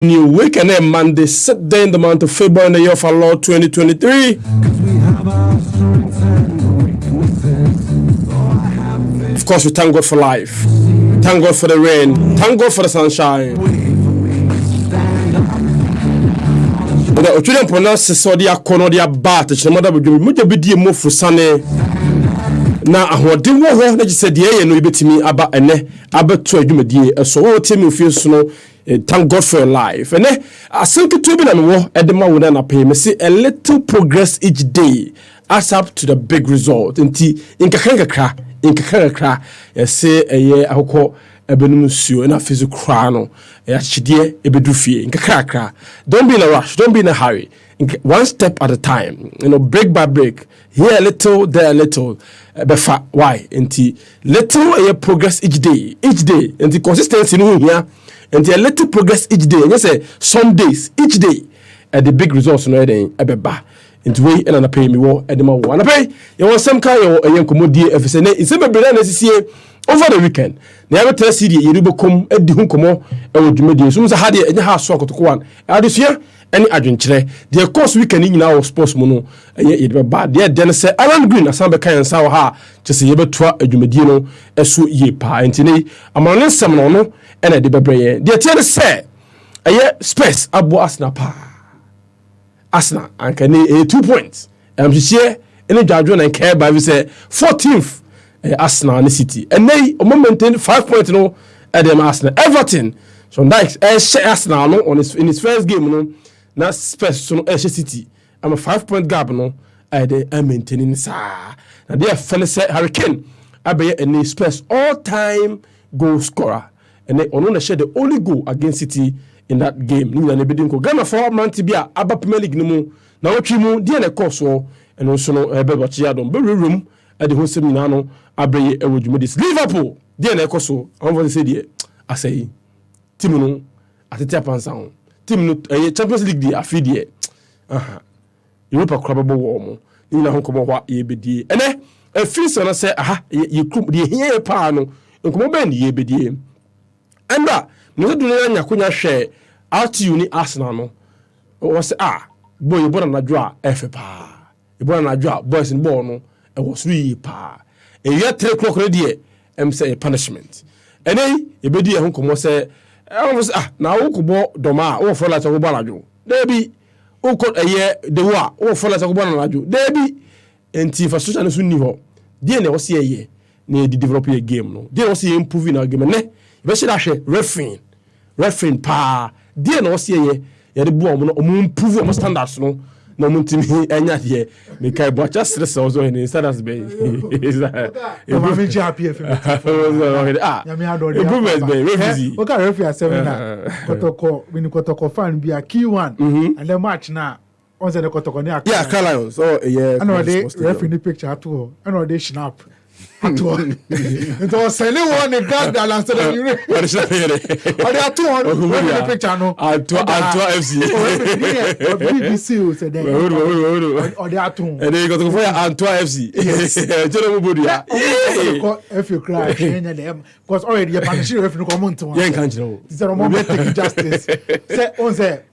New week and then Monday, set day in the month of February in the year of our Lord 2023. Of course, we thank God for life. Thank God for the rain. Thank God for the sunshine. The children pronounce so they are corner they are bat. The mother will be the more for Sunday. Now, I want to know that you said, yeah, no, you bet me about about 2 years. So, what tell me feels no. Thank God for your life. And I think to be and war at the moment I pay me see a little progress each day adds up to the big result. In kakra, say a year I call a benumusio and a physical crown. A chidie a bedufie in kakra. Don't be in a rush, don't be in a hurry. One step at a time, break by break. Here a little, there a little. Befa why? Little a progress each day, and the consistency in here. And a little progress each day. And you say some days, each day, at the big results no then ebeba. Into way and I pay me war at the mo. And I pay you want some kind of a young commodity if it's it's a bit over the weekend. Never tell CD you will come at the hunkomo and would media. So had it in the house walk to one. I this year any adventure. The course weekend in our sports mono it bad. There then say Alan Green as some kind sour ha just able to a jumedino as so ye pa and today among some no. And I did Brenya. The tell say, a year space abo Asna pa. Asna and can 2 points. I'm just here any judge and care by we say 14th Asna in the city. And they maintain 5 points no at them Asna. Everton. So nice Asna no on in his first game no. Now space so no city. I'm a 5-point gap no. I maintaining sa. Now they are fellas Hurricane. I be any space all time goal scorer. And they only share the only goal against City in that game. Ni na nebedin ko Ghana for man tibia aba Premier League nimu na wotwi mu de na course wo and also no bebachi adom be room at the hosem ni no abreye ewodwumedis Liverpool de na ekoso on say de asay team no atete apansa ho team no Champions League de afidie Europa krababo wo mo ni na honkomo hwa ye bedie ene afiri so no say ye krum de hie pa no nkomo ben ye bedie anda no do na nyakonya hwe RTU ni Arsenal no o say boy you born na dwa efe pa you born na dwa boys in ball no e was really pa e ya 3 o'clock ready say punishment ene e bedi e honkomo say na wo kubo doma wo for la to ball ajo debi wo ko eye de wo for la to ball ajo debi enti for social no sunni ho de na wo say eye na di develop a game no de wo say improve na game ne be should ahwe referee pa die na osie ye de bo omo no omo improve omo standards no na omo ntimi enya de me kai bo just stress also in standards be is that you be happy if improvement be refusee okay referee seminar kotoko fan be a key one and the match na on say the kotoko ni yeah Carlions so yeah and the referee picture to and they snap it was selling one in God that answered you. But they are 200 picture no. FC. BBC said that. Or they are 2. And they got to go for Antoine FC. Yes. If you cry, because already a punishing referee come on to one. Yeah, can't you know? It's a moment taking justice. Say on say.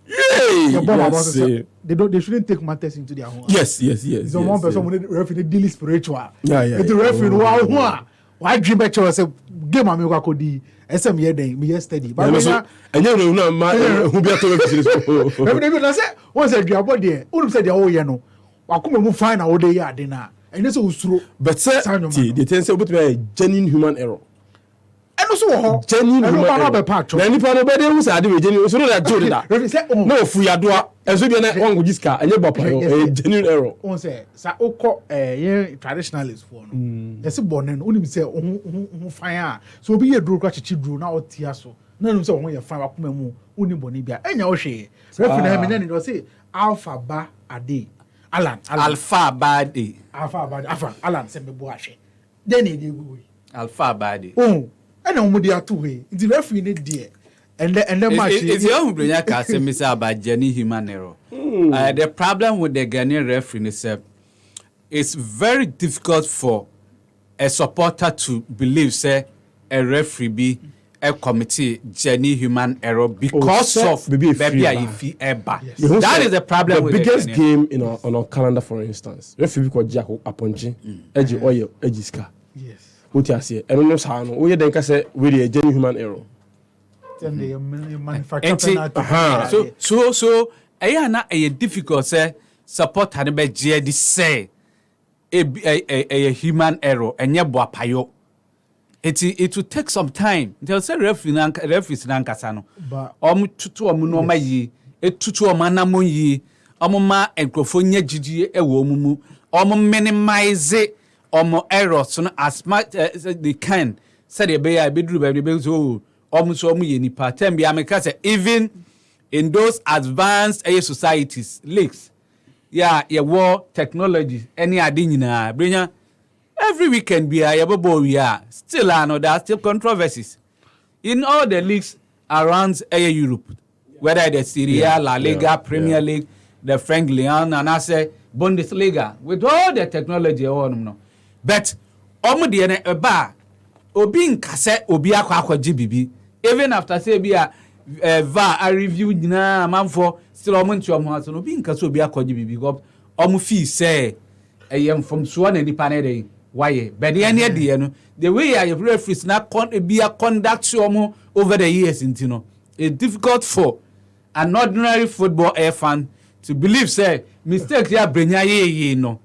They shouldn't take matters into their own. Yes. It's one person when the referee deal spiritual. Yeah. The referee why dream better was a game I make kodi SM me steady. But and you know who be to referee. Every day say once a dia body there, who said the whole year no. Wakuma mu fine all day ya dey na. And so usuro. But say the thing say about a genuine human error. And also genuine human error. Na nipa no be dey who say dey genuine so that do that. Referee say no fu ya do a enso bi na wan go jiska anye bop genuine error. On say sa okọ traditionalist for no. Yes born no unim say hu fine so obi ye duro kwa chichi duro na otia so. Na unim say hu ye fine wakoma mu unim boni bia. Enya wo hwe. Referee na me na ni say alpha ba ade. Alan. Alpha bad. Alan say me bo ahwe. Then e dey go. Alpha bad. And I'm with the way. It's referee in there. And the match. It's your Brenya can say about genuine human error. The problem with the Ghanaian referee is it's very difficult for a supporter to believe say a referee be a committee genuine human error because of baby if ever. That is the problem. The biggest game on our calendar, for instance, if you call Jack Aponchi, Edgy Oil, Edgiska. Yes. What you say? I don't know how. We then say we a genuine human error. Then they manufacture. So a difficult say support Hanibe JD say a human error and yabwa payo. It will take some time. They'll say referees nankasano. Tutu omunoma yi, tutu omanamo yi, omoma encrofonia gigi ewomumu, minimize errors as much as they can. Said the bay I bedroom every bezo so ye ni pattern be amekase even in those advanced societies leaks. Yeah, war technology any adinina Brenya. Every weekend we are still there are still controversies in all the leagues around Europe, whether the Serie A, La Liga, Premier League, the French Ligue, and I say Bundesliga with all the technology. But the bar obi nkase obi akwa GBB even after say be a VAR a review na manfo still omuntu omo no obi nkase obi akwa GBB because omo fee say from so na nipa na dey why but the way I referees now be a conduct over the years into it's difficult for an ordinary football fan to believe say mistakes ya Brenya ye no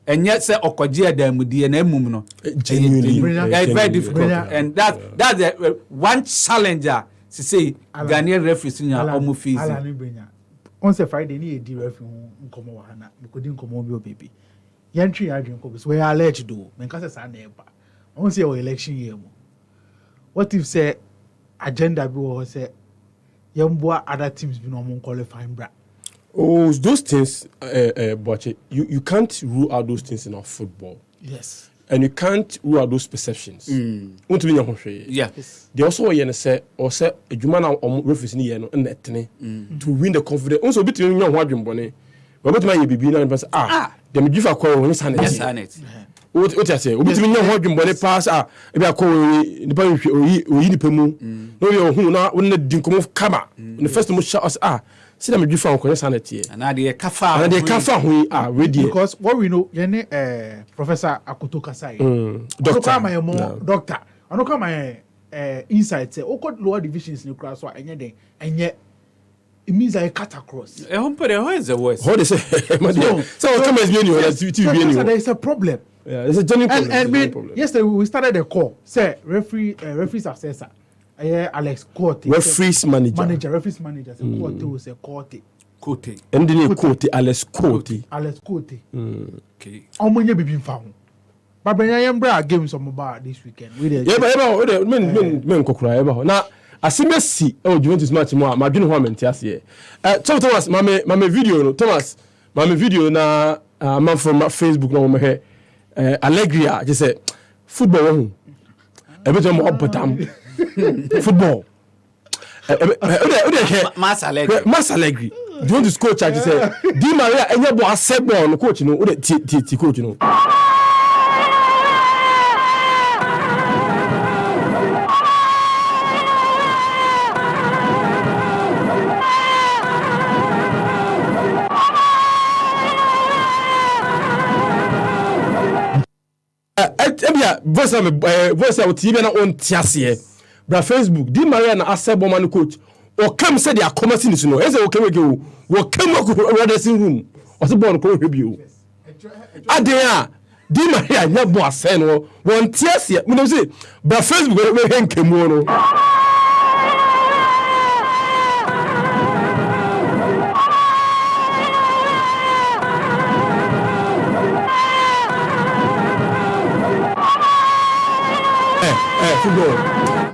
and yet say okoji dem di na emum no genuinely very difficult and that's the one challenger to say Ghanaian referees nya omo fees on say Friday ni e di referee nkomo wa hana because di nkomo bi o baby yantri adwen ko so we alleged do men ka say sa na eba on say our election year mo what if say agenda bi wo say yamboa other teams bi no mo qualifying bra. Oh, those things but you can't rule out those things in our football. Yes. And you can't rule out those perceptions. Yeah. They also say or say a human referees ni no to win the confidence. Also between you and bone. But my baby na person dem give a call when sanet. Yes, sanet. What you say? Between you and bone pass e be call ni pa oyi ni pemu. No you hu na won na din komo kama. The first mo us see them give for sanity. And they kafa hu ready. Because what we know yene Professor Akoto Kasai. Doctor my doctor. I know my insight say o could lower divisions in the class so enye it means I cut across. How is the worst? How they say? So come as there is a problem. Yeah, it's a genuine problem. Yesterday we started a call. Say referee's assessor. Alex Cote. Referee's manager. Referee's manager. Cote was a Cote. And then Cote. Alex Cote. Okay. How many have been found? But when I am games on mobile this weekend. Yeah, but men kokura. Now, as you see, Juventus match more. My dream woman here. Thomas, my video no. Thomas, my video na man from Facebook na mo he. Allegria just say football. Every time up bottom. Football. Mass Allegri. Do you want to score charge? Say Di Maria enye bo accept ball no coach no. Ti coach no. Voice out TV na on tiasie bra Facebook Di Maria na asebo man coach o kam say dia commerce ni so no ese o kam ege o kam ko dressing room o se ball ko hwe bio aden Di Maria nya bo ase no won tiasie me no say bra Facebook we henkemu no football.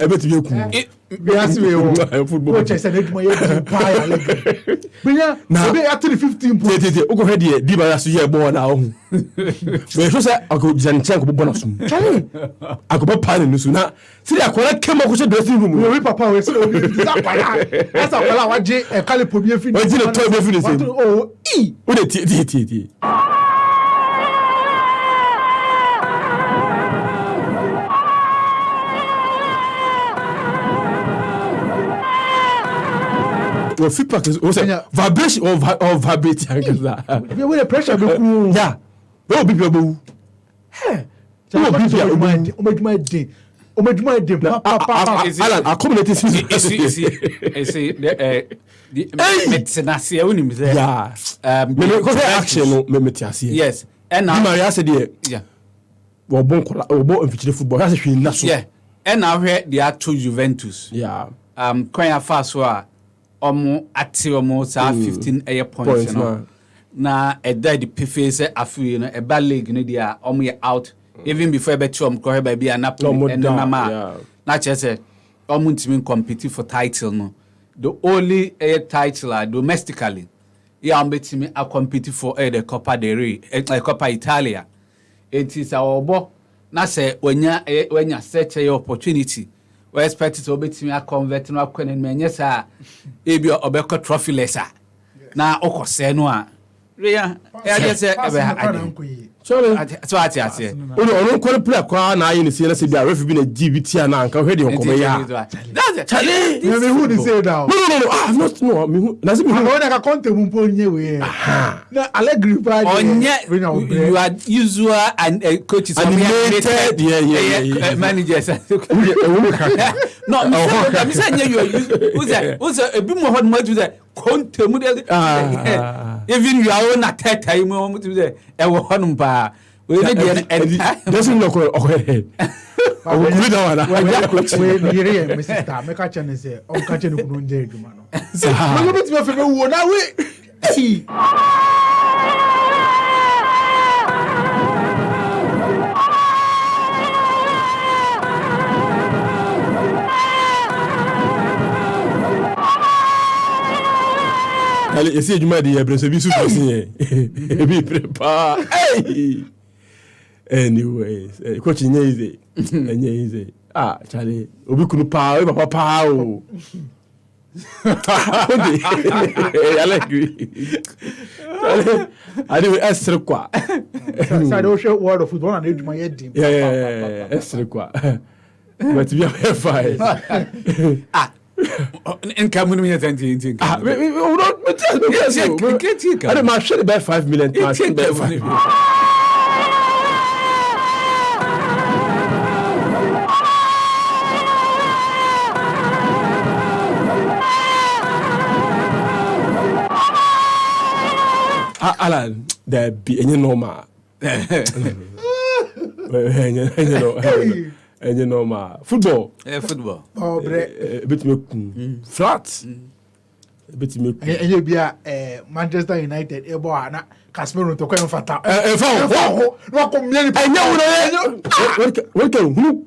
Bet you be ask me football. Coach said it my buy Brenya na be after 15 points. O go head here Di Maria so here ball na ho. Me so say I go Janchan ko ball na so. I go papa ni so na see the akwara came go dressing room. We papa we say obi that paya. That's akwara wa je e kale po bi afini. We je the toy bi afini. Oh e. We dey ti. Well, feedback is also vibration or vibrating. With the pressure, yeah. No be people. Hey, no be people. I community see the medicine asia unim there. Yeah. Me action no me tiase. Yes. And now Maria said yeah. Wo bon mfichire football. That's hwe na so. Yeah. And now here they are to Juventus. Yeah. Kwanya fast so omo ate omo sa 15 air points no. Na eda the PFA say afi no e ba league no dia omo ye out even before betom ko ba bia na play and mama na che say omo ntimi compete for title no. The only title domestically yeah betimi a compete for the Coppa del Rey Coppa Italia. It is our obo na say wenya search your opportunity we expect to betimi a convert no akwane menye sa e bi obeko trophy lesser na okose no a yeah just say so ati ono kwere play kwa na ayi ni se na se bia referee na GBT na anka hwe de onkobe ya that's it Charlie me who dey say now no ah not no me na se me I want to content mpo nye we na Allegri pa you are usual and coaches animated yeah managers no me say you are who's a bit more hot much with that contem even you are on at time mo to say e wo honum pa we dey the doesn't look okay I will read that one we here my sister make a chance say on ka chene kunu nje eduma no no go to me wo na we see allez essayer du mal de après c'est super signé et puis prépare anyways coach nyeze nyeze ah Charlie obi kunu pa we papa pa o I like you anyway estre quoi ça doit show world of football and eduma ye dim yeah estre quoi but bien fine ah in Cameroon you think we don't I don't match the 5 million match Alan there be any normal any normal football football bit me flat bit me enye bia Manchester United ebo na Casemiro to kwen fata no ko mia ni enye wo hu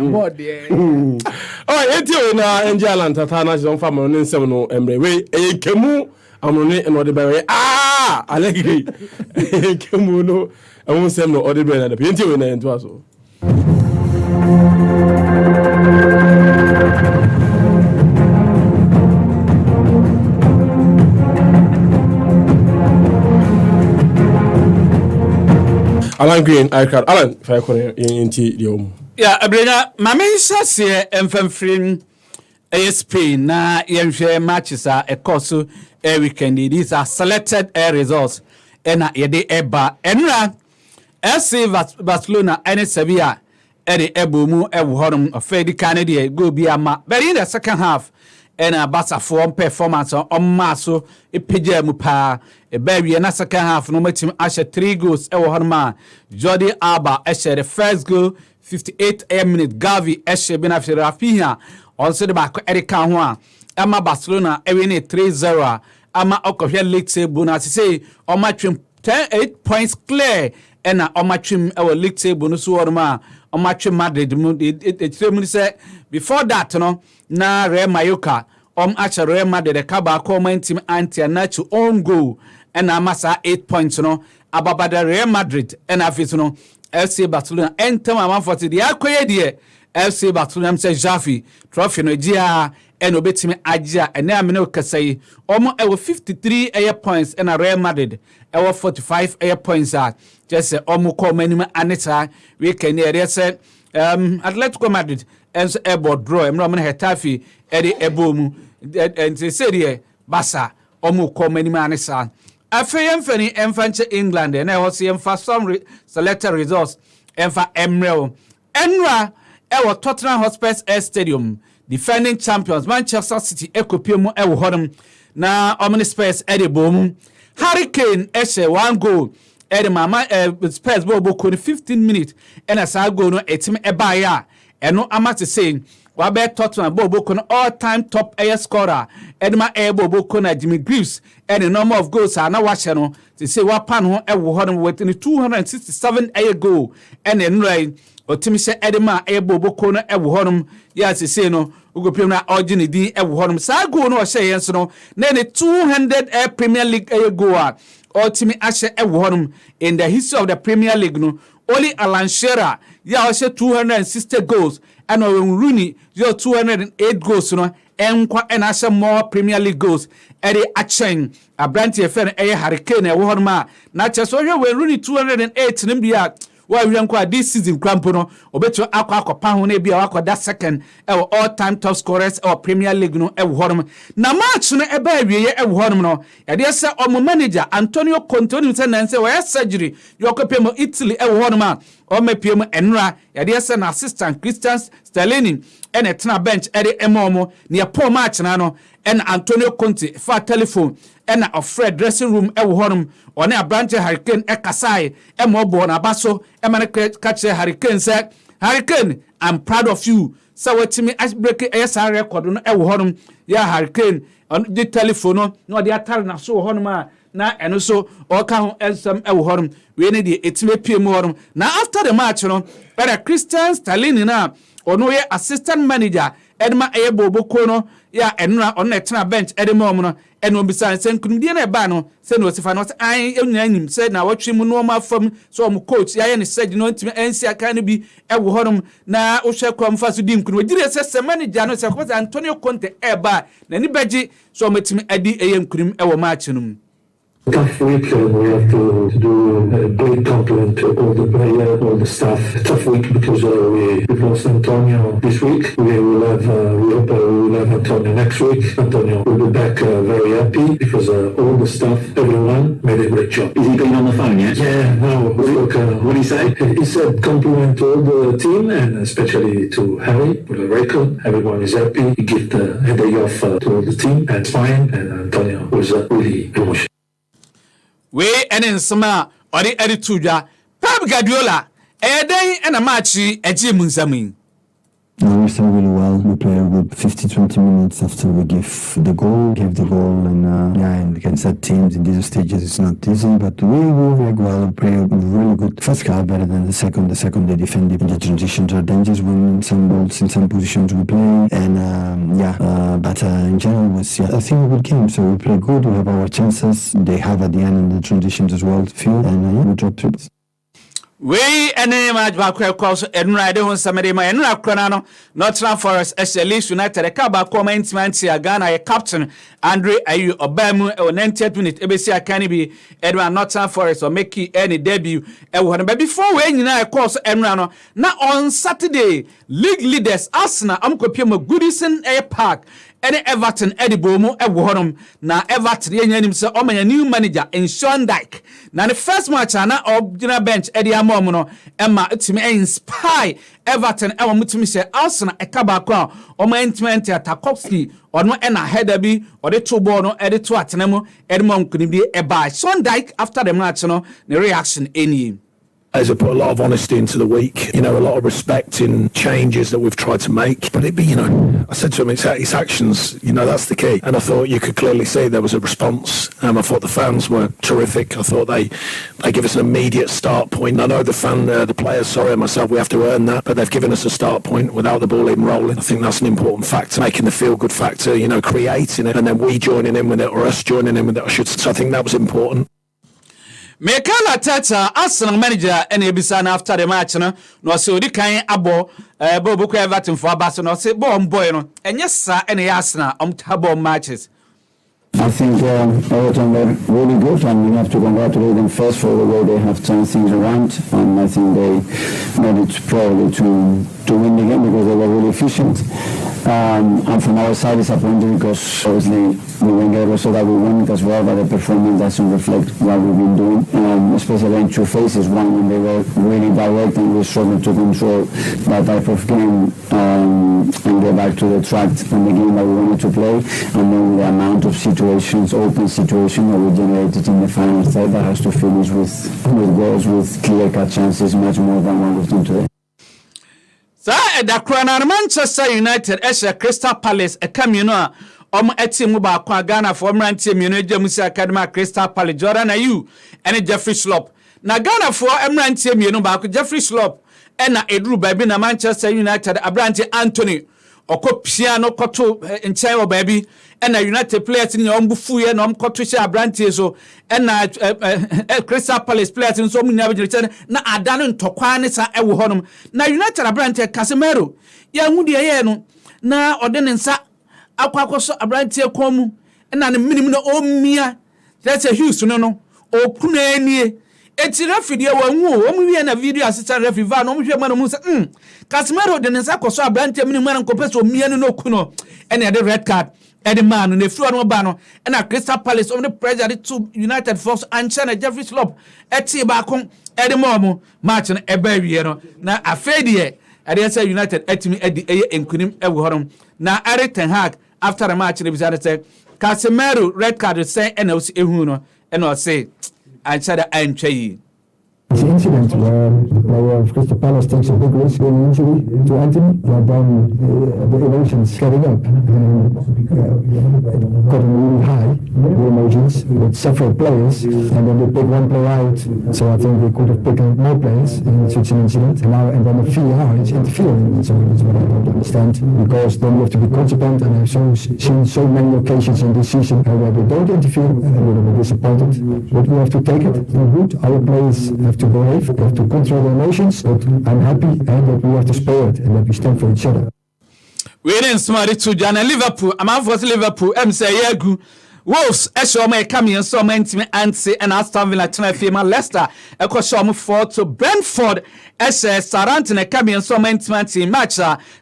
mo de etio na enje Alan tata na so fa mo ne nsem no emre we kemu amone no de ba we Allegri kemu no amon nsem no de ba na de etio na ento aso Alan Green, Alan, if I call into the home. Yeah, Brenya, my main says here, Spain, na yenhwe matches a course a weekend. These are selected results. And yede eba. Enra, FC Barcelona and Sevilla, Eddie Ebumu, Ewohom, a Fedi Canada, go be a ma. But in the second half, and a Barca form performance on Maso, a PJ Mupa, a baby, and a second half, no team Asher 3 goals, Ewohoma, Jordi Alba, Asher, the first goal, 58 minute, Gavi, Asher, Benafir Rafinha, also the back, Eric Canwa, Emma Barcelona, Ewine 3-0, Ama Okohia League table, as say, on my trim 8 points clear, and on my trim, our league table, no so on my trim Madrid, it said, before that, no. Na Real Mallorca actually Real Madrid the Kaba comment team anti na to own goal and amasa 8 points no ababa the Real Madrid and afis no FC Barcelona enter my 40 the akoye de FC Barcelona say Javi trophy no dia and obetimi agia and na me no kasai omo 53 points and Real Madrid 45 points are just say omo call many anita we can hear say Atletico Madrid and ebo draw emra man Hetafe edi ebomu and they say here basa omu komani manisa afei emfani emfanche England and I was here for some selected results and for Emrel Enra ewo Tottenham Hotspur Stadium defending champions Manchester City ekopiem ewo hodom na omni Spurs edibom Harry Kane eshe 1 goal edi mama Spurs bo 15 minutes and as I go no etim eba ya eno amate saying wabe Tottenham bo all-time top air scorer edma bo na Jimmy Greaves and the number of goals are now watching no to say what pan ho ewo hodom within 267 air goal and enrai otimi se edma bo na ewo hodom ya to say no ugopiem na ogini din ewo hodom sa goal no hye yenso no na 200 air Premier League air goal a otimi ahye ewo hodom in the history of the Premier League no only Alan Shearer ya hye 260 goals and Rooney your 208 goals no enkwa and ashe more Premier League goals eri achen abranti efe no Harry Kane ewo hodom a na cheso we Rooney 208 nimbia wa wiankwa this season crampo no obeto akwa pa ho na bia akwa second all time top scorers or Premier League no ewo hodom na match no eba awieye ewo hodom no ya de se omo manager Antonio Conte oni se na se we surgery yokopem Italy ewo hodom a o mapiem enra ya de se na assistant Christian Sterling ene tena bench ede emomo ne po match na no en Antonio Conte fa telephone ena Fred dressing room ewo hodom one abrante Harry Kane ekasai emobo na baso emane catch Harry Kane say Harry Kane I'm proud of you so wetimi break ASR record no ewo hodom ya Harry Kane on the telephone no de atare na so hodom a na eno so o ka ho ensam ewo hodom we ne de etime piem hodom na after the match no era Christian Sterling na ono ye assistant manager edma boboko no ya enra on na tena bench edema no eno bisa sen kunudie na eba no se no sifa no an enyina nim se na watwe mu no ma fam so om coach ya ye ne said no ntimi ansi aka no bi ewo honom na wo hwe kwam fa so dim kunu gire se manager no se ko Antonio Conte eba na ni beji so metimi adi eyem kunim ewo match no. Tough week, we have to do a big compliment to all the players, all the staff. A tough week because we've lost Antonio this week. We will have, we hope we will have Antonio next week. Antonio will be back very happy because all the staff, everyone made a great job. Is he been on the phone yet? Yeah, no. Look, what did he say? He said compliment to all the team and especially to Harry for the record. Everyone is happy. He gave a day off to all the team and it's fine. And Antonio was really emotional. We enen sama ori edituja Pep Guardiola eden ena matchi eji munzamin. We started really well. We played a good 50-20 minutes after we gave the goal, and against that teams in these stages it's not easy, but we were very well. We played really good. First half better than the second. The second they defended. The transitions are dangerous when some balls in some positions we play, and but in general I think a good game. So we play good. We have our chances. They have at the end in the transitions as well. Field and we dropped it. We ene match ba kwa so enra de hon samede ma enra krona no Nottingham Forest Leeds United ka ba ko management ya Ghana ya captain Andre Ayew Obamu e 90th minute ebesi akani bi Edward Nottingham Forest or make any debut e wo no before we nyina e course enra no na on Saturday league leaders Arsenal amkopia ma Goodison Air Park ene Everton edibomu ewo honom na Everton yenyanim se o manya new manager in Sean Dyche na the first match na original bench edi amom no emma itimi inspire Everton ewo mutimi se Arsenal ekaba kwa o ma intimate Tarkowski ono ena header bi o de to ball no edi to atenemu edmon kunibdi eba Sean Dyche after the match no the reaction any Has put a lot of honesty into the week, a lot of respect in changes that we've tried to make. But I said to him, it's actions, that's the key. And I thought you could clearly see there was a response. I thought the fans were terrific. I thought they give us an immediate start point. I know the players, and myself, we have to earn that, but they've given us a start point without the ball even rolling. I think that's an important factor, making the feel-good factor, creating it, and then we joining in with it, or us joining in with it, So I think that was important. Mikel Arteta, Arsenal manager, and Ebisana after the match, no so the kind abo, Bobo Everton for Abbas, no say bomb boy, and yes, sir, any Arsenal table matches. I think Everton were really good, and we have to congratulate them first for the way they have turned things around, and I think they made it probably to win the game because they were really efficient. And from our side, disappointed because obviously we went get also that we won it as well, but the performance doesn't reflect what we've been doing, especially in two phases. One, when they were really direct and we struggled to control that type of game and get back to the track from the game that we wanted to play, and then the amount of situations, open situations that we generated in the final third that has to finish with goals, with clear-cut chances, much more than what we've done today. The Crown Manchester United Crystal Palace Camino team Ghana for team James Academy Crystal Palace Jordan Ayew and Jeffrey Slop. Na Ghana for team Jeffrey Slop and Edru baby na Manchester United Abrante Anthony Oko piano koto nkyɛn baby and United players in your bufu ye no koto hye Abrante so and Crystal Palace players in so munya be na adano ntokwa ne sa ewo honom na United Abrante Casemiro ya hu de ye no na ode ne nsa akwakoso Abrante komu na ne minim no omia that's a huge no okuna anie eti referee de wanwu o mu wie na video assistant referee va no mu hwe ma no mu se Casemiro de nsa koso Abrante minim na nkopeso omia no kuno ene de red card Eddie man no fru no ba no na Crystal Palace on the pressure to United force and China Jeffrey Slop eti ba kon Eddie mo match no eba wie no na afedie Eddie say United etimi edi eye enkunim ewo horom na Eric Ten Hag after the match they said Casemiro red card say and ehu no and o say anchada antwa It's an incident where the player of Crystal Palace takes a big risk of injury to Anthony, but then the emotions getting up and gotten really high, the emotions with several players, and then they pick one player out. So I think they could have picked more players in such an incident. And then the VAR is interfering. So that's what I don't understand, because then you have to be consequent, and I've seen so many occasions in this season where they don't interfere, and I'm a little bit disappointed. But we have to take it. It's not good. Our players have to behave, we have to control the emotions, but I'm happy that we have to spare it and that we stand for each other. We didn't smart it to John and Liverpool. I'm out for Liverpool. Say Yagu. Wolves, Eshoma coming and so many anti and Aston Villa Tena Leicester, Ekoshom 4 to Brentford, Sarantina coming and so many match,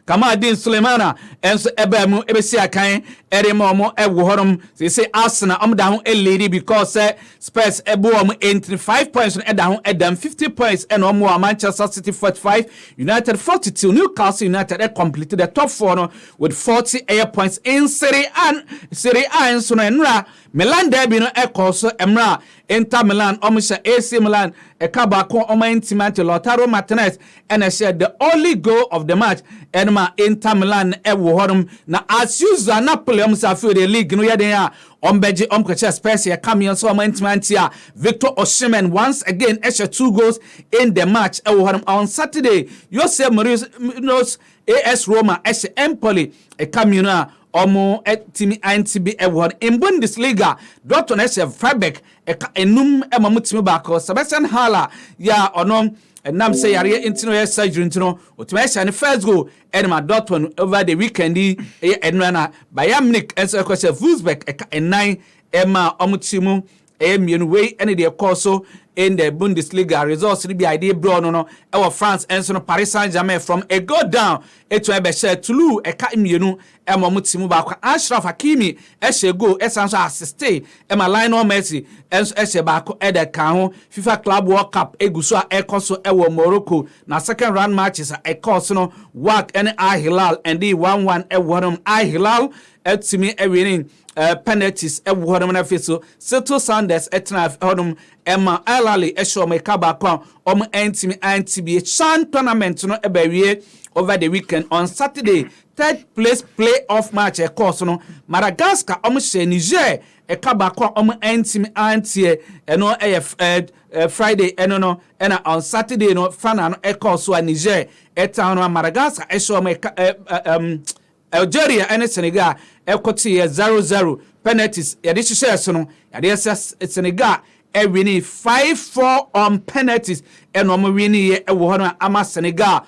Kamadin Sulemana, and so Ebemu, Ebesia Kain, Eremomo, Ewohorum, they say Arsenal, down a lady because Spurs Ebuom 85 points and down at them 50 points and more Manchester City 45, United 42, Newcastle United completed the top 4 with 48 points in Serie A and Sunenra. Milan derby no ekoso emra Inter Milan omusha AC Milan ekabako omaintimate Lautaro Martinez and shared the only goal of the match enma Inter Milan ewo horum na as usual Napoli omusa feel the league no yeden a ombeji omkoche Spurs ya come so omaintimate a Victor Osimhen once again extra 2 goals in the match ewo horum on Saturday Jose Mourinho's AS Roma extra Empoli ekamuna Omo timi INTB award in Bundesliga Dortmund Freiburg enum emamutimi bako Sebastian Haller ya onom nam say yare intino ya surgery intino otimesha ne first goal enema Dortmund over the weekend enana Bayern Munich enso ekose Wolfsburg enai ema omutimu mienu way ene de course in the Bundesliga results be idea bro no France enso Paris Saint-Germain from a go down eto ebe share Toulouse mienu ema mutimu ba Ashraf Hakimi go esanso assist ema Lionel Messi enso ba ede kan ho FIFA Club World Cup eguso ekoso ewo Morocco na second round matches ekoso no WAC and Al Hilal and the 1-1 ewo Al Hilal etimi winning penalties ewo na feso Seattle Sounders etna hodum Emma Alali Esho Mekaba Kwan entimi INTB Chan tournament no ebawie over the weekend on Saturday third place playoff match course no Madagascar she Niger ekaba Kwan entimi antie eno Friday no and on Saturday no fana no course wa Niger town no Madagascar Esho Algeria and Senegal ekoti 0-0 penalties yade hihye so no yade Senegal winning 5-4 on penalties and winning ama Senegal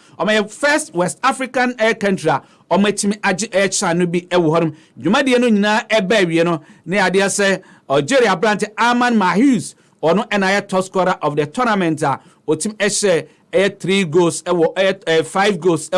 first West African country omatimi age chanu bi ewo jumade no nyina eba wie no na yade say Algeria brand Arman Mahous ono top scorer of the tournament otim ehye 3 goals 5 goals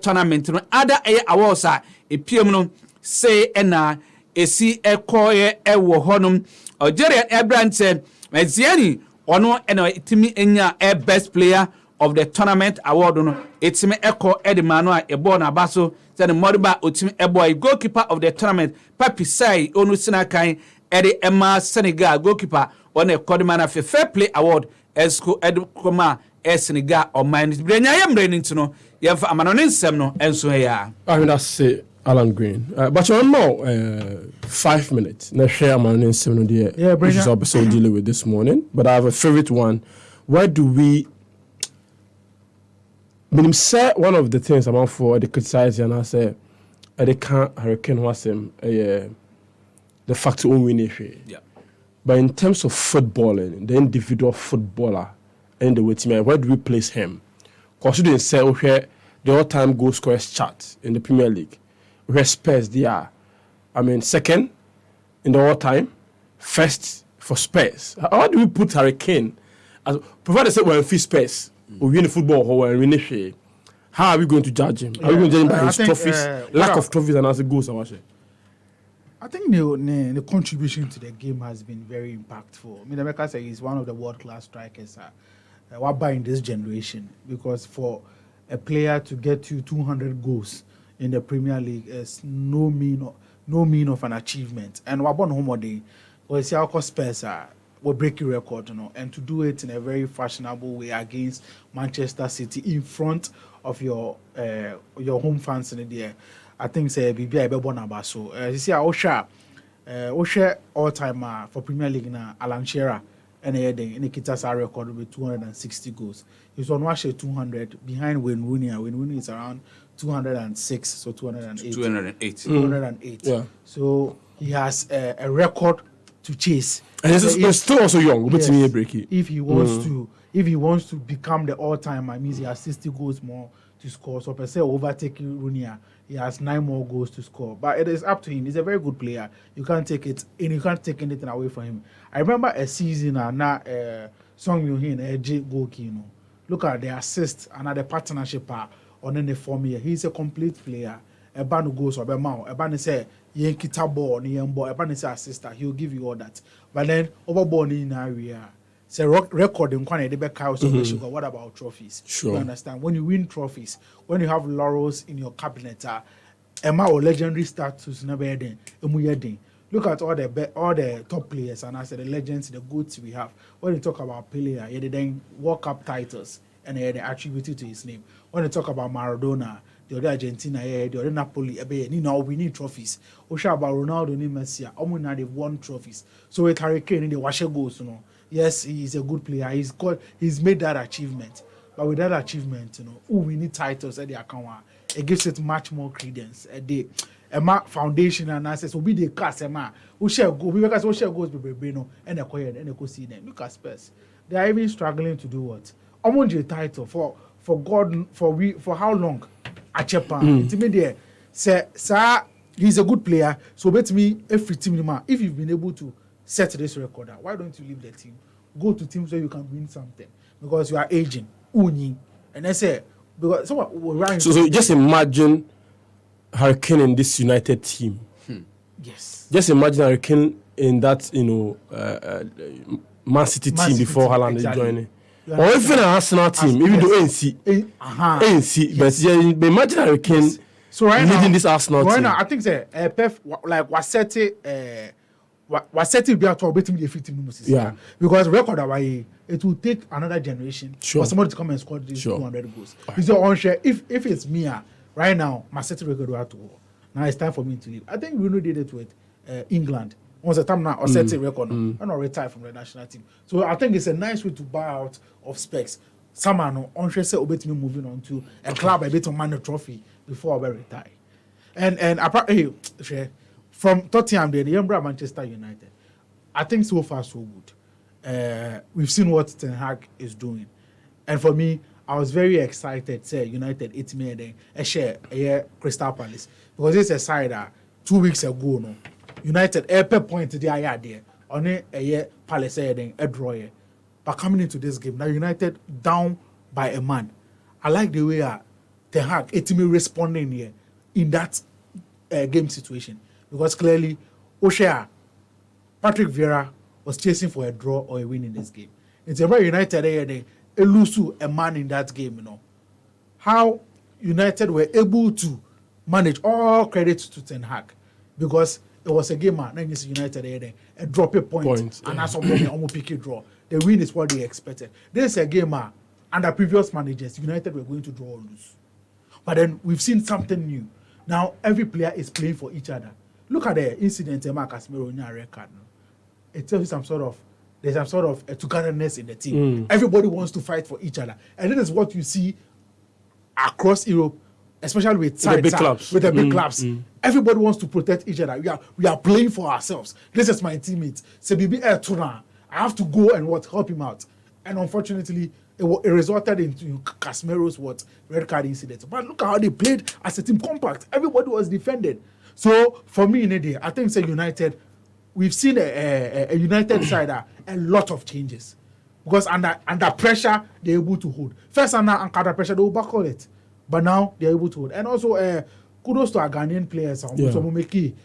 tournament no other awards epiem no say na esi ekoye honum Algeria Ebrante Meziani ono itimi enya best player of the tournament award no itimi edimano ebo na baso say the Modiba otimi ebo goalkeeper of the tournament Papi Sai onu sinakan Emma Senegal goalkeeper on a Kodimana fair play award esco edukoma Senegal or minus Brenya yam raining to know you have a manonin semno and so yeah. I mean that's Alan Green. But you know 5 minutes. Now share manonin semno there. Which is episode dealing with this morning. But I have a favorite one. Why do we say one of the things I'm on for the criticize and I say they can't hurricane was him the fact to win it. Yeah. But in terms of footballing, the individual footballer and the way team, where do we place him? Because you didn't say the all-time goal scorers chart in the Premier League. Where Spurs they are, I mean, second in the all-time, first for Spurs. How do we put Harry Kane? As provided say we're in free Spurs, we win football or we're in it. How are we going to judge him? Are we going to judge him by his trophies, lack of trophies, and as it goes? I think the contribution to the game has been very impactful. I mean, America says he's one of the world-class strikers in this generation, because for a player to get you 200 goals in the Premier League is no mean of an achievement. And we're born home day, because our Spurs will break your record, and to do it in a very fashionable way against Manchester City in front of your home fans in the air. I think say Bibi I be born about so. You see, Osha all time for Premier League na Alan Shearer and in Kita's record with 260 goals. He's on 200 behind Wayne Rooney. Wayne Rooney is around 206, so 208. 208. Yeah. So he has a record to chase. And he's still also young. Yes, break it. if he wants to become the all-timer, means he has 60 goals more to score. So per se overtaking Rooney, he has 9 more goals to score. But it is up to him. He's a very good player. You can't take it, and you can't take anything away from him. I remember a season Song Myung-hin, goalkeeper. Look at the assist and the partnership on the form here. He's a complete player. A ban goes or a mouth. A ban say kita ball, ball. A ban say assist. He'll give you all that. But then overball in area. Say record in what about trophies? Sure. You understand? When you win trophies, when you have laurels in your cabinet, Emma or legendary status never ending. Look at all the top players and I said the legends, the goods we have. When you talk about Pelé, he then World Cup titles and they attributed to his name. When you talk about Maradona, the other Argentina, the other Napoli, we need trophies. Osha about Ronaldo, Messi, they've won trophies. So with Harry Kane in the washer goals, yes, he's a good player. He's made that achievement. But with that achievement, we need titles at the account. It gives it much more credence. Emma Foundation and access will be the cast. Emma, we shall go because we shall go to and go see them. Look at Spurs. They are even struggling to do what? Among the title for God for how long? Achepa. It's me there. Sir, he's a good player. So bet me every team. If you've been able to set this record, why don't you leave the team? Go to teams where you can win something because you are aging. And I say because so just imagine Harry Kane in this United team. Yes. Just imagine Harry Kane in that Man City team before Haaland is joining. Or even an Arsenal team, even though ANC, but imagine Harry Kane leading this Arsenal team. Right now, I think was set to be at all between the 15 minutes. Yeah. Because record away, it will take another generation for somebody to come and score these 200 goals. It's your own share. If it's me, right now, my set record will have to go. Now it's time for me to leave. I think Bruno did it with England. Once a time now, or set a record and or retire from the national team. So I think it's a nice way to buy out of specs. Someone on share say obey me moving on to a club a bit on man the trophy before I retire. And apart from Tottenham, the younger Manchester United, I think so far so good. We've seen what Ten Hag is doing, and for me, I was very excited. Say United, it's me then a share Crystal Palace because it's a side that 2 weeks ago no United per point the eye there on a Palace then a draw. But coming into this game now, United down by a man. I like the way Ten Hag ultimately responding here in that game situation, because clearly O'Shea, Patrick Vieira was chasing for a draw or a win in this game. It's a very United they lose to a man in that game, you know. How United were able to manage, all credit to Ten Hag, because it was a game man, United a drop a point and that's almost pick a draw. The win is what they expected. This is a game man, under previous managers, United were going to draw or lose. But then we've seen something new. Now every player is playing for each other. Look at the incident Casemiro on your record. It tells you there's some sort of a togetherness in the team. Everybody wants to fight for each other. And that is what you see across Europe, especially with the big clubs. With the big clubs. Everybody wants to protect each other. We are playing for ourselves. This is my teammate. Sebibi Ertuna. I have to go and help him out. And unfortunately, it resulted into Casemiro's red card incident. But look at how they played as a team compact. Everybody was defended. So for me, Nede, I think United, we've seen a United side a lot of changes, because under pressure they're able to hold. First under pressure they overcall it, but now they're able to hold. And also kudos to our Ghanaian players. Debut.